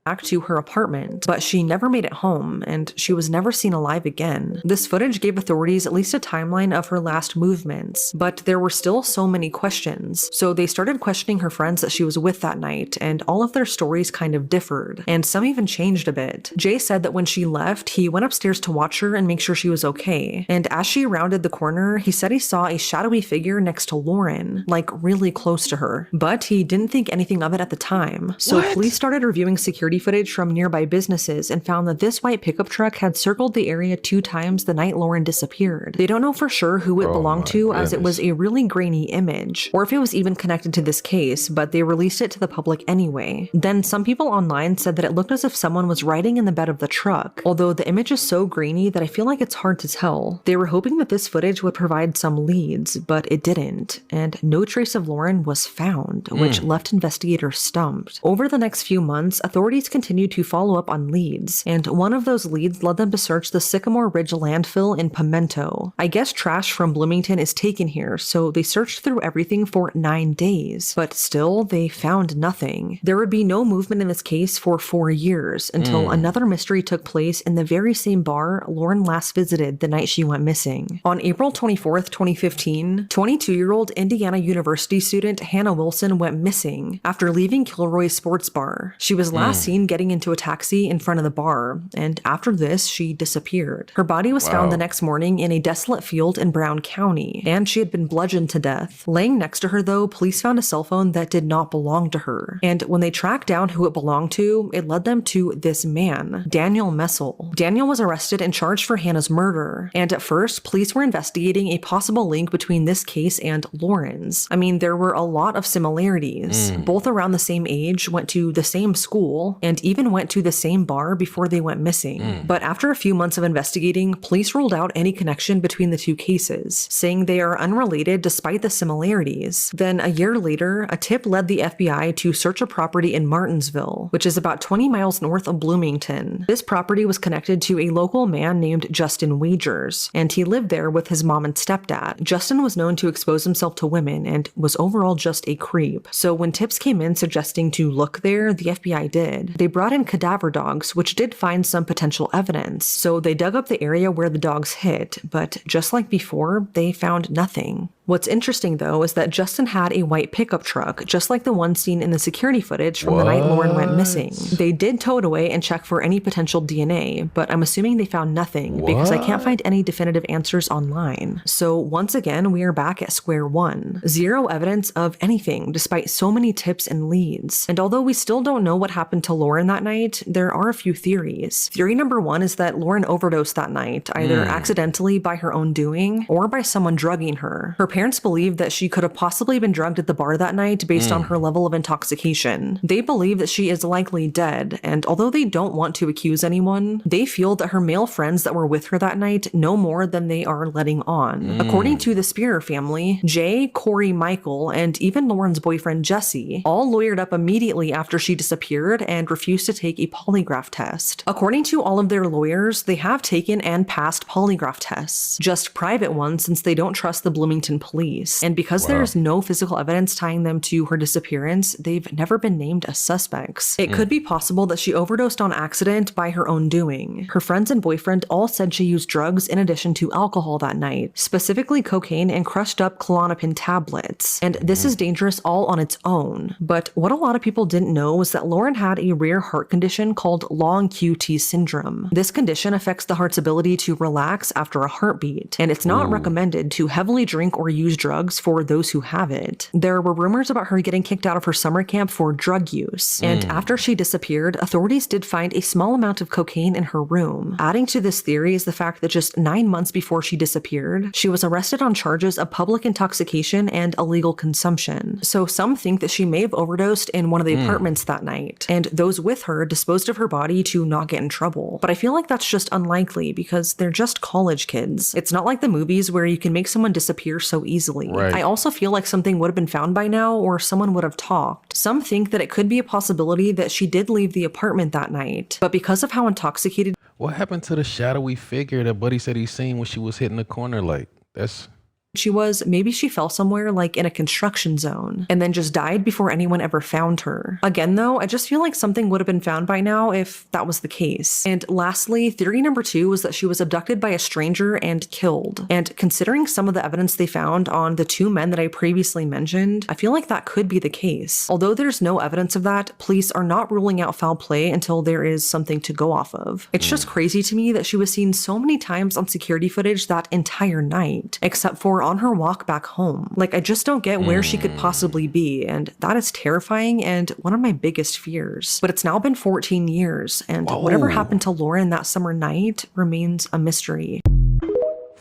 Back to her apartment, but she never made it home, and she was never seen alive again. This footage gave authorities at least a timeline of her last movements, but there were still so many questions, so they started questioning her friends that she was with that night, and all of their stories kind of differed, and some even changed a bit. Jay said that when she left, he went upstairs to watch her and make sure she was okay, and as she rounded the corner, he said he saw a shadowy figure next to Lauren, like really close to her, but he didn't think anything of it at the time. So police started reviewing security footage from nearby businesses and found that this white pickup truck had circled the area 2 times the night Lauren disappeared. They don't know for sure who it belonged to, as it was a really grainy image, or if it was even connected to this case, but they released it to the public anyway. Then some people online said that it looked as if someone was riding in the bed of the truck, although the image is so grainy that I feel like it's hard to tell. They were hoping that this footage would provide some leads, but it didn't, and no trace of Lauren was found, which left investigators stumped. Over the next few months, authorities continued to follow up on leads, and one of those leads led them to search the Sycamore Ridge landfill in Pimento. I guess trash from Bloomington is taken here, so they searched through everything for 9 days, but still they found nothing. There would be no movement in this case for 4 years until another mystery took place in the very same bar Lauren last visited the night she went missing. On April 24th, 2015, 22-year-old Indiana University student Hannah Wilson went missing after leaving Kilroy's sports bar. She was last seen getting into a taxi in front of the bar, and after this, she disappeared. Her body was found the next morning in a desolate field in Brown County, and she had been bludgeoned to death. Laying next to her, though, police found a cell phone that did not belong to her, and when they tracked down who it belonged to, it led them to this man, Daniel Messel. Daniel was arrested and charged for Hannah's murder, and at first, police were investigating a possible link between this case and Lauren's. I mean, there were a lot of similarities. Both around the same age, went to the same school, and even went to the same bar before they went missing. But after a few months of investigating, police ruled out any connection between the 2 cases, saying they are unrelated despite the similarities. Then a year later, a tip led the FBI to search a property in Martinsville, which is about 20 miles north of Bloomington. This property was connected to a local man named Justin Wagers, and he lived there with his mom and stepdad. Justin was known to expose himself to women and was overall just a creep. So when tips came in suggesting to look there, the FBI did. They brought in cadaver dogs, which did find some potential evidence. So they dug up the area where the dogs hit, but just like before, they found nothing. What's interesting though is that Justin had a white pickup truck, just like the one seen in the security footage from the night Lauren went missing. They did tow it away and check for any potential DNA, but I'm assuming they found nothing because I can't find any definitive answers online. So once again, we are back at square one. Zero evidence of anything despite so many tips and leads. And although we still don't know what happened to Lauren that night, there are a few theories. Theory number one is that Lauren overdosed that night, either accidentally by her own doing or by someone drugging her. Her parents believed that she could have possibly been drugged at the bar that night based on her level of intoxication. They believe that she is likely dead, and although they don't want to accuse anyone, they feel that her male friends that were with her that night know more than they are letting on. According to the Spearer family, Jay, Corey, Michael, and even Lauren's boyfriend Jesse all lawyered up immediately after she disappeared and refused to take a polygraph test. According to all of their lawyers, they have taken and passed polygraph tests, just private ones since they don't trust the Bloomington police. And because there's no physical evidence tying them to her disappearance, they've never been named as suspects. It could be possible that she overdosed on accident by her own doing. Her friends and boyfriend all said she used drugs in addition to alcohol that night, specifically cocaine and crushed up Klonopin tablets. And this is dangerous all on its own. But what a lot of people didn't know was that Lauren had a rare heart condition called long QT syndrome. This condition affects the heart's ability to relax after a heartbeat, and it's not recommended to heavily drink or use drugs for those who have it. There were rumors about her getting kicked out of her summer camp for drug use, and after she disappeared, authorities did find a small amount of cocaine in her room. Adding to this theory is the fact that just 9 months before she disappeared, she was arrested on charges of public intoxication and illegal consumption. So some think that she may have overdosed in one of the apartments that night, and those with her disposed of her body to not get in trouble. But I feel like that's just unlikely because they're just college kids. It's not like the movies where you can make someone disappear so easily. I also feel like something would have been found by now or someone would have talked. Some think that it could be a possibility that she did leave the apartment that night, but because of how intoxicated. What happened to the shadowy figure that Buddy said he seen when she was hitting the corner? Like, that's... she was, maybe she fell somewhere like in a construction zone and then just died before anyone ever found her. Again though, I just feel like something would have been found by now if that was the case. And lastly, theory number 2 was that she was abducted by a stranger and killed. And considering some of the evidence they found on the 2 men that I previously mentioned, I feel like that could be the case. Although there's no evidence of that, police are not ruling out foul play until there is something to go off of. It's just crazy to me that she was seen so many times on security footage that entire night, except for on her walk back home. Like, I just don't get where she could possibly be, and that is terrifying and one of my biggest fears. But it's now been 14 years, and whatever happened to Lauren that summer night remains a mystery.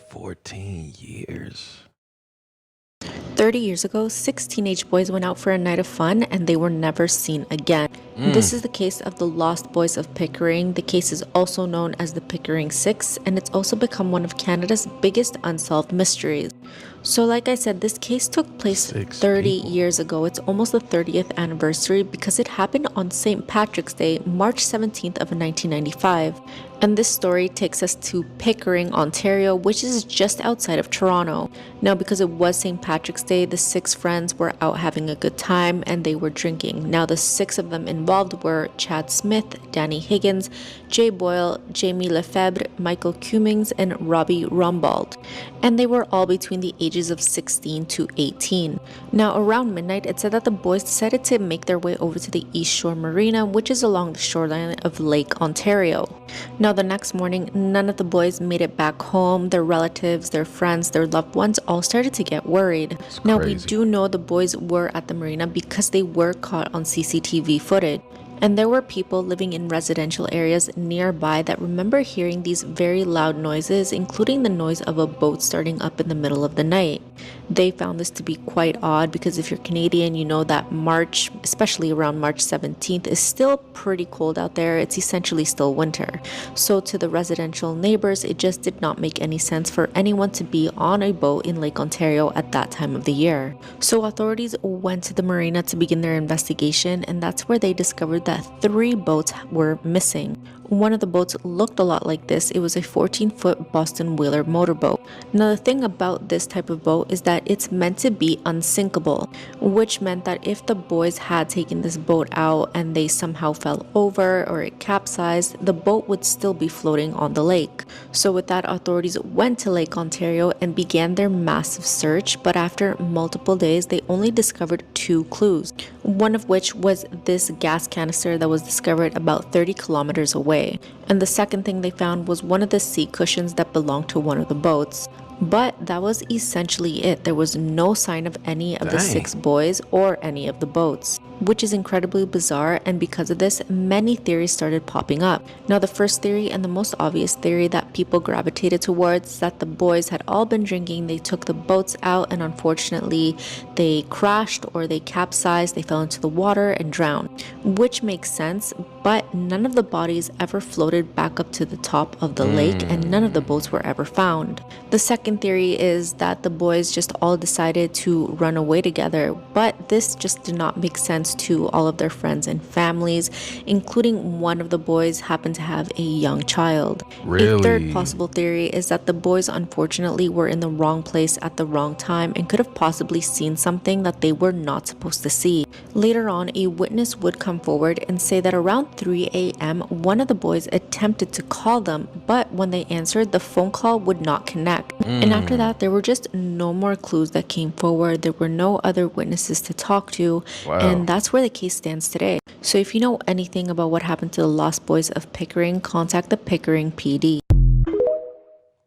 14 years. 30 years ago, 6 teenage boys went out for a night of fun and they were never seen again. This is the case of the Lost Boys of Pickering. The case is also known as the Pickering 6, and it's also become one of Canada's biggest unsolved mysteries. So like I said, this case took place 30 years ago. It's almost the 30th anniversary because it happened on St. Patrick's Day, March 17th of 1995. And this story takes us to Pickering, Ontario, which is just outside of Toronto. Now, because it was St. Patrick's Day, the 6 friends were out having a good time and they were drinking. Now, the 6 of them involved were Chad Smith, Danny Higgins, Jay Boyle, Jamie Lefebvre, Michael Cummings, and Robbie Rumbald. And they were all between the ages of 16 to 18. Now, around midnight, it said that the boys decided to make their way over to the East Shore Marina, which is along the shoreline of Lake Ontario. Now, the next morning, none of the boys made it back home. Their relatives, their friends, their loved ones all started to get worried. Now, we do know the boys were at the marina because they were caught on CCTV footage. And there were people living in residential areas nearby that remember hearing these very loud noises, including the noise of a boat starting up in the middle of the night. They found this to be quite odd because if you're Canadian, you know that March, especially around March 17th, is still pretty cold out there. It's essentially still winter. So to the residential neighbors, it just did not make any sense for anyone to be on a boat in Lake Ontario at that time of the year. So authorities went to the marina to begin their investigation, and that's where they discovered that 3 boats were missing. One of the boats looked a lot like this. It was a 14-foot Boston Whaler motorboat. Now, the thing about this type of boat is that it's meant to be unsinkable, which meant that if the boys had taken this boat out and they somehow fell over or it capsized, the boat would still be floating on the lake. So with that, authorities went to Lake Ontario and began their massive search, but after multiple days, they only discovered 2 clues, one of which was this gas canister that was discovered about 30 kilometers away. And the second thing they found was one of the seat cushions that belonged to one of the boats. But that was essentially it. There was no sign of any of the 6 boys or any of the boats, which is incredibly bizarre, and because of this, many theories started popping up. Now, the first theory and the most obvious theory that people gravitated towards is that the boys had all been drinking, they took the boats out, and unfortunately, they crashed or they capsized, they fell into the water and drowned, which makes sense, but none of the bodies ever floated back up to the top of the lake, and none of the boats were ever found. The second theory is that the boys just all decided to run away together, but this just did not make sense to all of their friends and families, including one of the boys happened to have a young child. Really? A third possible theory is that the boys unfortunately were in the wrong place at the wrong time and could have possibly seen something that they were not supposed to see. Later on, a witness would come forward and say that around 3 a.m., one of the boys attempted to call them, but when they answered, the phone call would not connect. And after that, there were just no more clues that came forward. There were no other witnesses to talk to, and that's where the case stands today. So if you know anything about what happened to the lost boys of Pickering, contact the Pickering PD.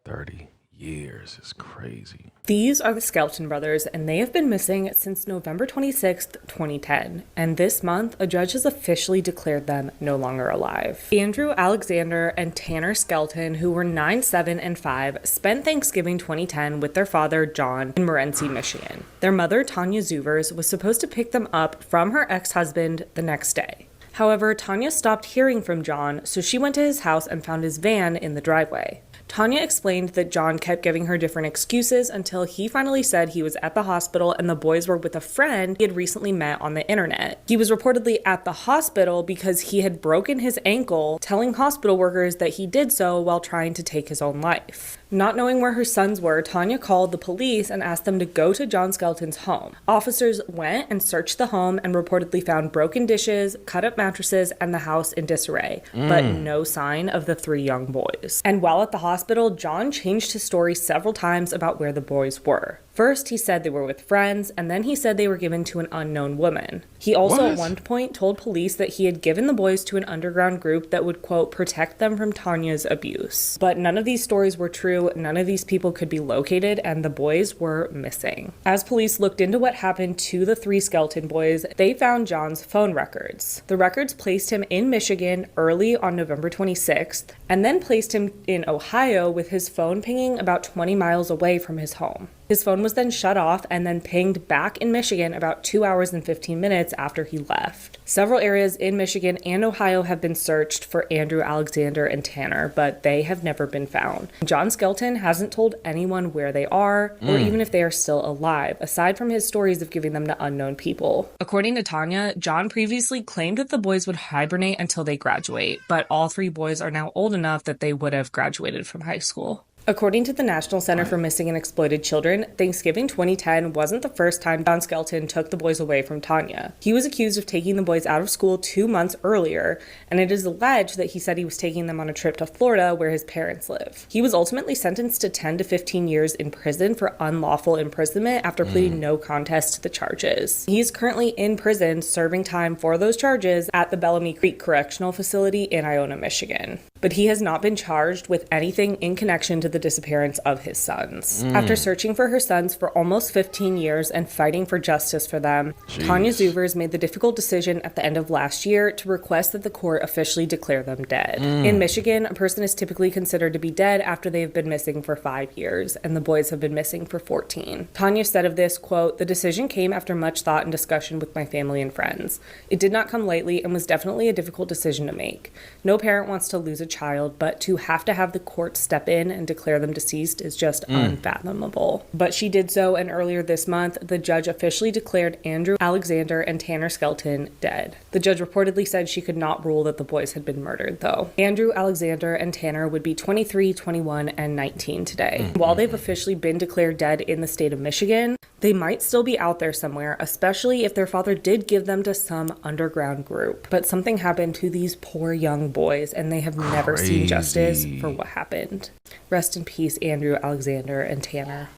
30 years is crazy. These are the Skelton brothers, and they have been missing since November 26th, 2010. And this month, a judge has officially declared them no longer alive. Andrew Alexander and Tanner Skelton, who were 9, 7, and 5, spent Thanksgiving 2010 with their father, John, in Morenci, Michigan. Their mother, Tanya Zuvers, was supposed to pick them up from her ex-husband the next day. However, Tanya stopped hearing from John, so she went to his house and found his van in the driveway. Tanya explained that John kept giving her different excuses until he finally said he was at the hospital and the boys were with a friend he had recently met on the internet. He was reportedly at the hospital because he had broken his ankle, telling hospital workers that he did so while trying to take his own life. Not knowing where her sons were, Tanya called the police and asked them to go to John Skelton's home. Officers went and searched the home and reportedly found broken dishes, cut-up mattresses, and the house in disarray, but no sign of the 3 young boys. And while at the hospital, John changed his story several times about where the boys were. First, he said they were with friends, and then he said they were given to an unknown woman. He also at one point told police that he had given the boys to an underground group that would, quote, protect them from Tanya's abuse. But none of these stories were true, none of these people could be located, and the boys were missing. As police looked into what happened to the 3 Skelton boys, they found John's phone records. The records placed him in Michigan early on November 26th, and then placed him in Ohio with his phone pinging about 20 miles away from his home. His phone was then shut off and then pinged back in Michigan about 2 hours and 15 minutes after he left. Several areas in Michigan and Ohio have been searched for Andrew Alexander and Tanner, but they have never been found. John Skelton hasn't told anyone where they are or even if they are still alive, aside from his stories of giving them to unknown people. According to Tanya, John previously claimed that the boys would hibernate until they graduate, but all 3 boys are now old enough that they would have graduated from high school. According to the National Center for Missing and Exploited Children, Thanksgiving 2010 wasn't the first time John Skelton took the boys away from Tanya. He was accused of taking the boys out of school 2 months earlier, and it is alleged that he said he was taking them on a trip to Florida where his parents live. He was ultimately sentenced to 10 to 15 years in prison for unlawful imprisonment after pleading no contest to the charges. He's currently in prison serving time for those charges at the Bellamy Creek Correctional Facility in Iona, Michigan. But he has not been charged with anything in connection to the disappearance of his sons. After searching for her sons for almost 15 years and fighting for justice for them, Tanya Zuvers made the difficult decision at the end of last year to request that the court officially declare them dead. In Michigan, a person is typically considered to be dead after they have been missing for 5 years, and the boys have been missing for 14. Tanya said of this, quote, "The decision came after much thought and discussion with my family and friends. It did not come lightly and was definitely a difficult decision to make. No parent wants to lose a child, but to have the court step in and declare them deceased is just unfathomable. But she did so, and earlier this month, the judge officially declared Andrew Alexander and Tanner Skelton dead. The judge reportedly said she could not rule that the boys had been murdered, though. Andrew Alexander and Tanner would be 23, 21, and 19 today. While they've officially been declared dead in the state of Michigan, they might still be out there somewhere, especially if their father did give them to some underground group. But something happened to these poor young boys, and they have never seen justice for what happened. Rest in peace, Andrew Alexander and Tanner.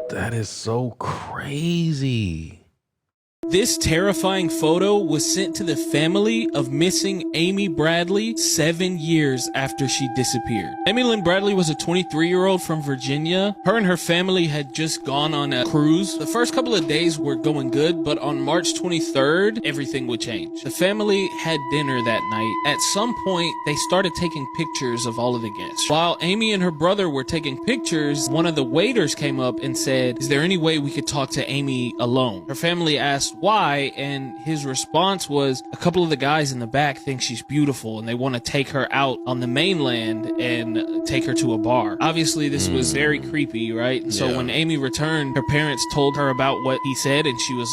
That is so crazy. This terrifying photo was sent to the family of missing Amy Bradley 7 years after she disappeared. Amy Lynn Bradley was a 23-year-old from Virginia. Her and her family had just gone on a cruise. The first couple of days were going good, but on March 23rd, everything would change. The family had dinner that night. At some point, they started taking pictures of all of the guests. While Amy and her brother were taking pictures, one of the waiters came up and said, "Is there any way we could talk to Amy alone?" Her family asked why, and his response was, "A couple of the guys in the back think she's beautiful and they want to take her out on the mainland and take her to a bar." Obviously this was very creepy, right? And so when Amy returned, her parents told her about what he said, and she was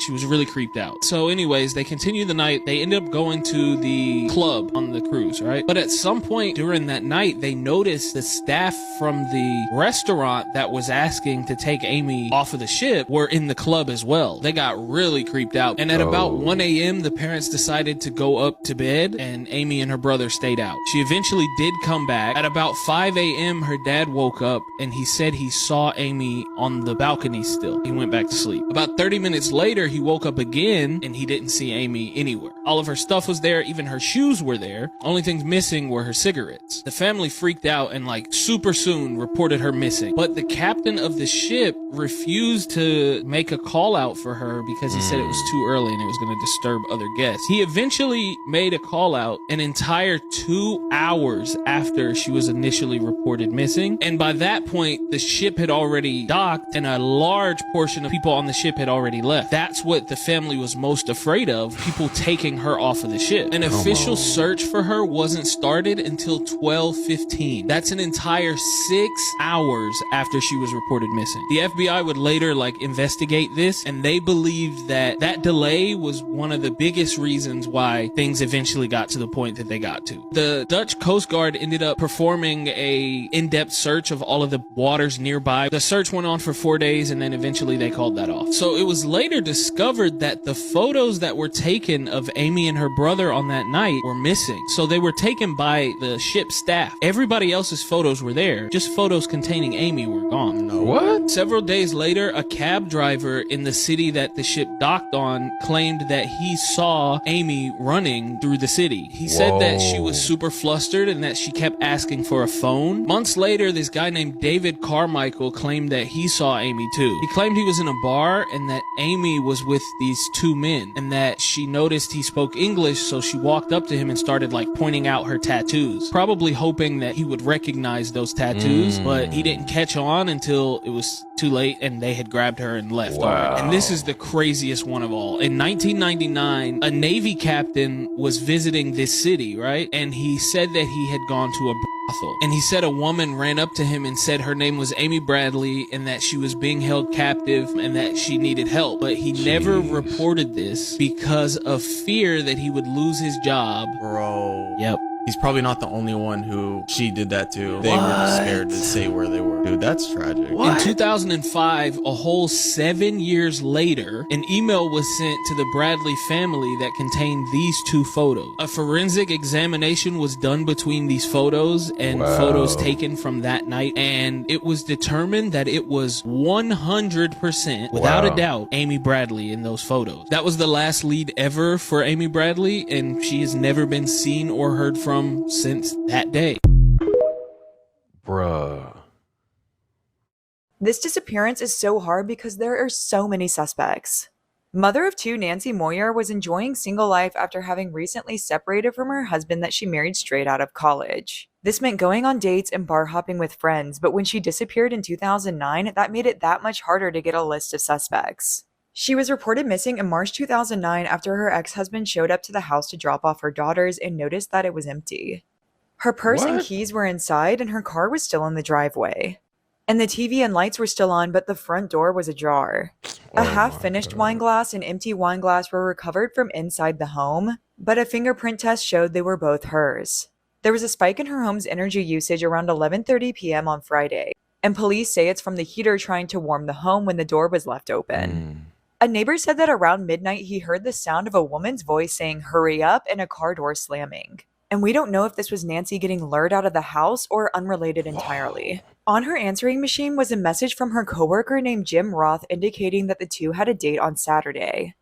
she was really creeped out. So anyways, they continued the night. They ended up going to the club on the cruise, right? But at some point during that night, they noticed the staff from the restaurant that was asking to take Amy off of the ship were in the club as well. They got really creeped out. And at about 1 a.m., the parents decided to go up to bed, and Amy and her brother stayed out. She eventually did come back. At about 5 a.m., her dad woke up, and he said he saw Amy on the balcony still. He went back to sleep. About 30 minutes later, he woke up again, and he didn't see Amy anywhere. All of her stuff was there. Even her shoes were there. Only things missing were her cigarettes. The family freaked out and super soon reported her missing. But the captain of the ship refused to make a call out for her because he said it was too early and it was going to disturb other guests. He eventually made a call out an entire 2 hours after she was initially reported missing. And by that point, the ship had already docked and a large portion of people on the ship had already left. That's what the family was most afraid of, people taking her off of the ship. An official search for her wasn't started until 12:15. That's an entire 6 hours after she was reported missing. The FBI would later investigate this, and they believed that that delay was one of the biggest reasons why things eventually got to the point that they got to. The Dutch Coast Guard ended up performing a in-depth search of all of the waters nearby. The search went on for 4 days, and then eventually they called that off. So it was later discovered that the photos that were taken of Amy and her brother on that night were missing. So they were taken by the ship staff. Everybody else's photos were there, just photos containing Amy were gone. No. What? Several days later, a cab driver in the city that the ship docked on claimed that he saw Amy running through the city. He said that she was super flustered and that she kept asking for a phone. Months later, this guy named David Carmichael claimed that he saw Amy too. He claimed he was in a bar and that Amy was with these two men and that she noticed he spoke English, so she walked up to him and started pointing out her tattoos, probably hoping that he would recognize those tattoos, but he didn't catch on until it was too late and they had grabbed her and left. Wow. And this is the craziest one of all. In 1999, a Navy captain was visiting this city, right? And he said that he had gone to a brothel. And he said a woman ran up to him and said her name was Amy Bradley and that she was being held captive and that she needed help. But he never reported this because of fear that he would lose his job. Bro. Yep. He's probably not the only one who she did that to. They were scared to say where they were. Dude, that's tragic. In 2005, a whole 7 years later, an email was sent to the Bradley family that contained these two photos. A forensic examination was done between these photos and photos taken from that night, and it was determined that it was 100%, without a doubt, Amy Bradley in those photos. That was the last lead ever for Amy Bradley, and she has never been seen or heard from since that day. Bruh. This disappearance is so hard because there are so many suspects. Mother of two Nancy Moyer was enjoying single life after having recently separated from her husband that she married straight out of college. This meant going on dates and bar hopping with friends, but when she disappeared in 2009, that made it that much harder to get a list of suspects. She was reported missing in March 2009 after her ex-husband showed up to the house to drop off her daughters and noticed that it was empty. Her purse and What? keys were inside, and her car was still in the driveway. And the TV and lights were still on, but the front door was ajar. A half-finished wine glass and empty wine glass were recovered from inside the home, but a fingerprint test showed they were both hers. There was a spike in her home's energy usage around 11:30 p.m. on Friday, and police say it's from the heater trying to warm the home when the door was left open. A neighbor said that around midnight he heard the sound of a woman's voice saying, "Hurry up," and a car door slamming. And we don't know if this was Nancy getting lured out of the house or unrelated entirely. On her answering machine was a message from her coworker named Jim Roth indicating that the two had a date on Saturday.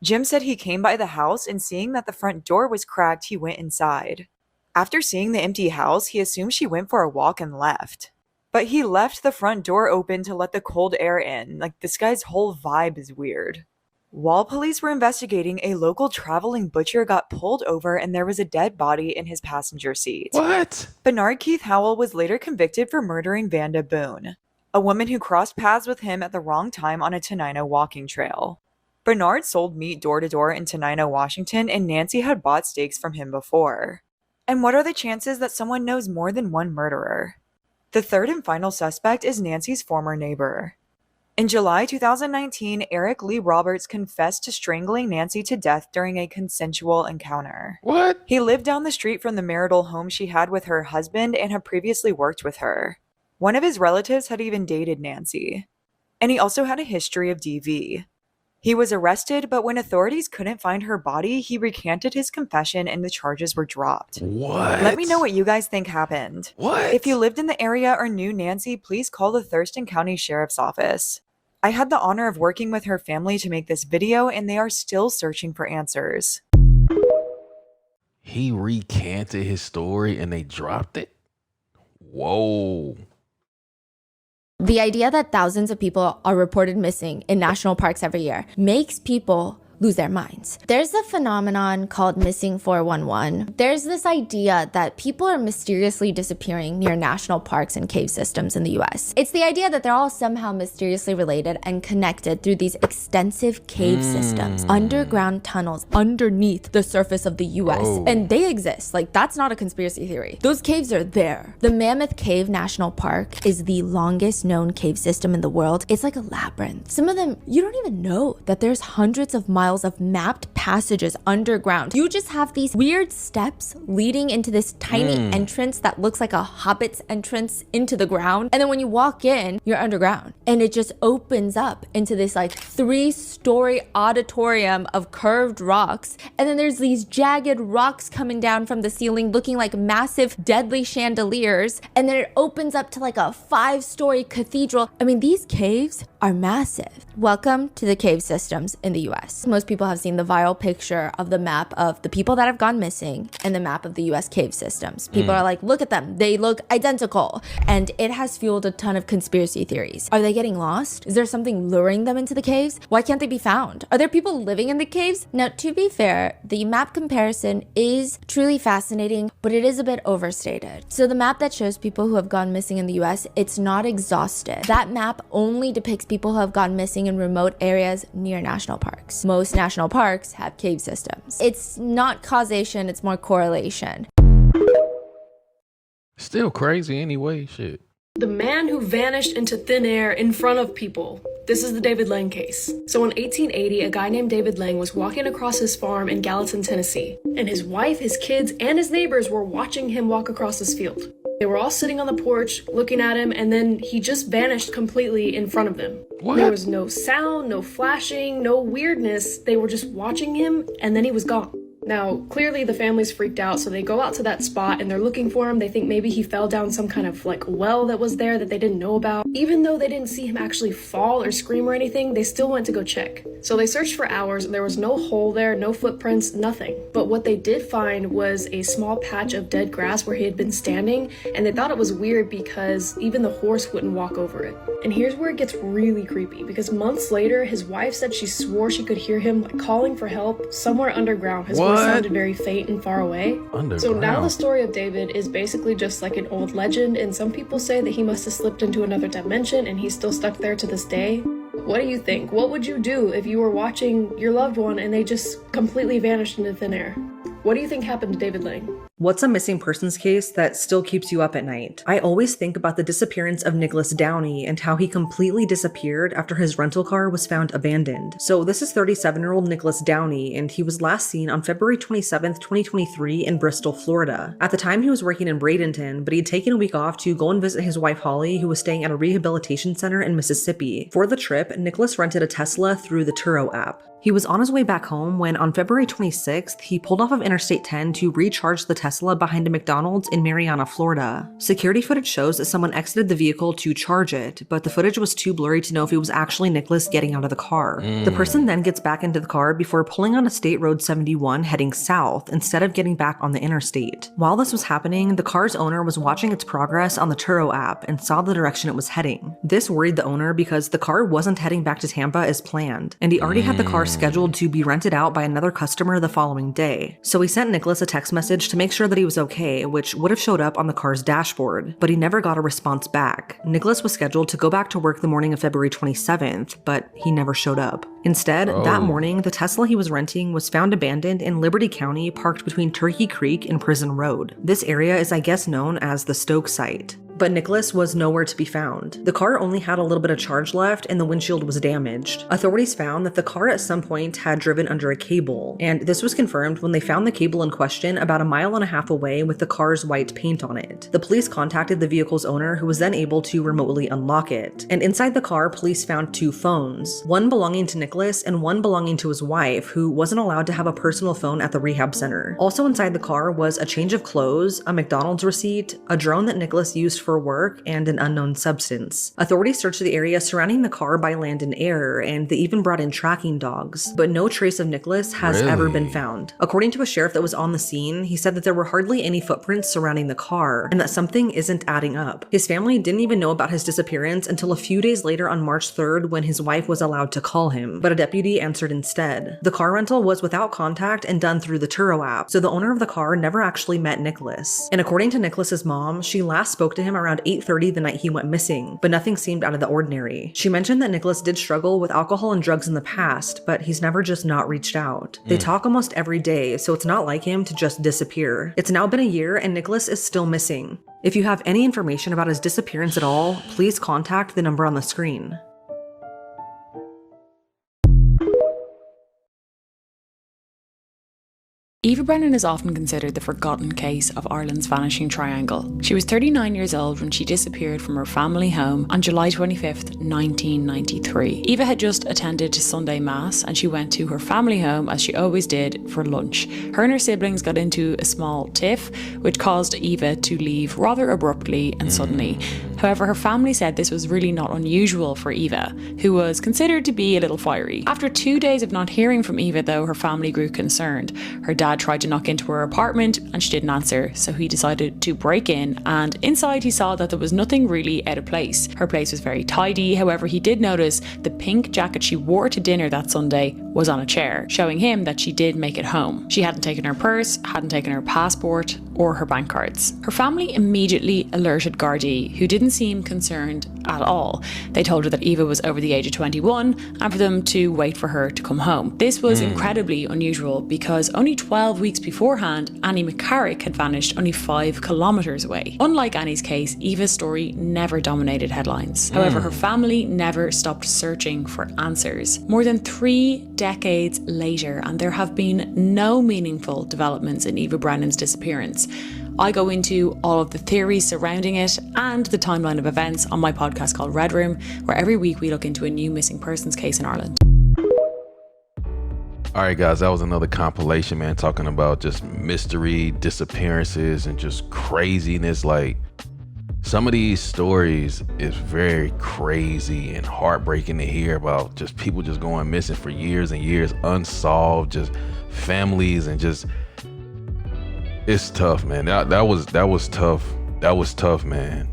Jim said he came by the house and seeing that the front door was cracked, he went inside. After seeing the empty house, he assumed she went for a walk and left. But he left the front door open to let the cold air in. Like, this guy's whole vibe is weird. While police were investigating, a local traveling butcher got pulled over and there was a dead body in his passenger seat. What? Bernard Keith Howell was later convicted for murdering Vanda Boone, a woman who crossed paths with him at the wrong time on a Tenino walking trail. Bernard sold meat door to door in Tenino, Washington, and Nancy had bought steaks from him before. And what are the chances that someone knows more than one murderer? The third and final suspect is Nancy's former neighbor. In July 2019, Eric Lee Roberts confessed to strangling Nancy to death during a consensual encounter. What? He lived down the street from the marital home she had with her husband and had previously worked with her. One of his relatives had even dated Nancy. And he also had a history of DV. He was arrested, but when authorities couldn't find her body, he recanted his confession and the charges were dropped. What? Let me know what you guys think happened. What? If you lived in the area or knew Nancy, please call the Thurston County Sheriff's Office. I had the honor of working with her family to make this video, and they are still searching for answers. He recanted his story and they dropped it? Whoa. The idea that thousands of people are reported missing in national parks every year makes people lose their minds. There's a phenomenon called missing 411. There's this idea that people are mysteriously disappearing near national parks and cave systems in the US. It's the idea that they're all somehow mysteriously related and connected through these extensive cave systems, underground tunnels underneath the surface of the US. And they exist. Like, that's not a conspiracy theory. Those caves are there. The Mammoth Cave National Park is the longest known cave system in the world. It's like a labyrinth. Some of them, you don't even know that there's hundreds of miles of mapped passages underground. You just have these weird steps leading into this tiny entrance that looks like a hobbit's entrance into the ground. And then when you walk in, you're underground. And it just opens up into this like 3-story auditorium of curved rocks. And then there's these jagged rocks coming down from the ceiling looking like massive deadly chandeliers. And then it opens up to like a 5-story cathedral. I mean, these caves are massive. Welcome to the cave systems in the US. Most people have seen the viral picture of the map of the people that have gone missing and the map of the US cave systems. People are like, look at them, they look identical. And it has fueled a ton of conspiracy theories. Are they getting lost? Is there something luring them into the caves? Why can't they be found? Are there people living in the caves? Now, to be fair, the map comparison is truly fascinating, but it is a bit overstated. So the map that shows people who have gone missing in the US, it's not exhaustive. That map only depicts people who have gone missing in remote areas near national parks. Most national parks have cave systems. It's not causation, it's more correlation. Still crazy anyway, shit. The man who vanished into thin air in front of people. This is the David Lang case. So in 1880, a guy named David Lang was walking across his farm in Gallatin, Tennessee, and his wife, his kids, and his neighbors were watching him walk across his field. They were all sitting on the porch looking at him, and then he just vanished completely in front of them. What? There was no sound, no flashing, no weirdness. They were just watching him, and then he was gone. Now, clearly the family's freaked out, so they go out to that spot and they're looking for him. They think maybe he fell down some kind of like well that was there that they didn't know about. Even though they didn't see him actually fall or scream or anything, they still went to go check. So they searched for hours. There was no hole there, no footprints, nothing. But what they did find was a small patch of dead grass where he had been standing, and they thought it was weird because even the horse wouldn't walk over it. And here's where it gets really creepy, because months later, his wife said she swore she could hear him like calling for help somewhere underground. His voice sounded very faint and far away. So now the story of David is basically just like an old legend, and some people say that he must have slipped into another dimension and he's still stuck there to this day. What do you think? What would you do if you were watching your loved one and they just completely vanished into thin air? What do you think happened to David Lang? What's a missing persons case that still keeps you up at night? I always think about the disappearance of Nicholas Downey and how he completely disappeared after his rental car was found abandoned. So this is 37-year-old Nicholas Downey, and he was last seen on February 27th, 2023 in Bristol, Florida. At the time, he was working in Bradenton, but he'd taken a week off to go and visit his wife Holly, who was staying at a rehabilitation center in Mississippi. For the trip, Nicholas rented a Tesla through the Turo app. He was on his way back home when on February 26th, he pulled off of Interstate 10 to recharge the Tesla behind a McDonald's in Marianna, Florida. Security footage shows that someone exited the vehicle to charge it, but the footage was too blurry to know if it was actually Nicholas getting out of the car. The person then gets back into the car before pulling on a State Road 71 heading south instead of getting back on the interstate. While this was happening, the car's owner was watching its progress on the Turo app and saw the direction it was heading. This worried the owner because the car wasn't heading back to Tampa as planned, and he already had the car scheduled to be rented out by another customer the following day. So he sent Nicholas a text message to make sure that he was okay, which would have showed up on the car's dashboard, but he never got a response back. Nicholas was scheduled to go back to work the morning of February 27th, but he never showed up. Instead, that morning, the Tesla he was renting was found abandoned in Liberty County, parked between Turkey Creek and Prison Road. This area is, I guess, known as the Stoke site. But Nicholas was nowhere to be found. The car only had a little bit of charge left and the windshield was damaged. Authorities found that the car at some point had driven under a cable, and this was confirmed when they found the cable in question about 1.5 miles away with the car's white paint on it. The police contacted the vehicle's owner, who was then able to remotely unlock it. And inside the car, police found 2 phones, one belonging to Nicholas and one belonging to his wife, who wasn't allowed to have a personal phone at the rehab center. Also inside the car was a change of clothes, a McDonald's receipt, a drone that Nicholas used for work, and an unknown substance. Authorities searched the area surrounding the car by land and air, and they even brought in tracking dogs, but no trace of Nicholas has ever been found. According to a sheriff that was on the scene, he said that there were hardly any footprints surrounding the car, and that something isn't adding up. His family didn't even know about his disappearance until a few days later on March 3rd when his wife was allowed to call him, but a deputy answered instead. The car rental was without contact and done through the Turo app, so the owner of the car never actually met Nicholas. And according to Nicholas's mom, she last spoke to him around 8:30 the night he went missing, but nothing seemed out of the ordinary. She mentioned that Nicholas did struggle with alcohol and drugs in the past, but he's never just not reached out. They talk almost every day, so it's not like him to just disappear. It's now been a year and Nicholas is still missing. If you have any information about his disappearance at all, please contact the number on the screen. Eva Brennan is often considered the forgotten case of Ireland's vanishing triangle. She was 39 years old when she disappeared from her family home on July 25th, 1993. Eva had just attended Sunday Mass and she went to her family home, as she always did, for lunch. Her and her siblings got into a small tiff, which caused Eva to leave rather abruptly and suddenly. However, her family said this was really not unusual for Eva, who was considered to be a little fiery. After 2 days of not hearing from Eva, though, her family grew concerned. Her dad tried to knock into her apartment and she didn't answer, so he decided to break in, and inside he saw that there was nothing really out of place. Her place was very tidy. However, he did notice the pink jacket she wore to dinner that Sunday was on a chair, showing him that she did make it home. She hadn't taken her purse, hadn't taken her passport or her bank cards. Her family immediately alerted Gardaí, who didn't seem concerned at all. They told her that Eva was over the age of 21 and for them to wait for her to come home. This was incredibly unusual because only 12 weeks beforehand, Annie McCarrick had vanished only 5 kilometers away. Unlike Annie's case, Eva's story never dominated headlines. However, her family never stopped searching for answers. More than 3 decades later, and there have been no meaningful developments in Eva Brennan's disappearance. I go into all of the theories surrounding it and the timeline of events on my podcast called Red Room, where every week we look into a new missing persons case in Ireland. All right, guys, that was another compilation, man, talking about just mystery, disappearances, and just craziness. Like, some of these stories is very crazy and heartbreaking to hear about. Just people just going missing for years and years, unsolved, just families, and just, it's tough, man. That was tough. That was tough, man.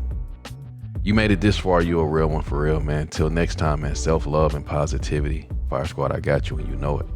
You made it this far, you a real one for real, man. Till next time, man. Self-love and positivity. Fire Squad, I got you and you know it.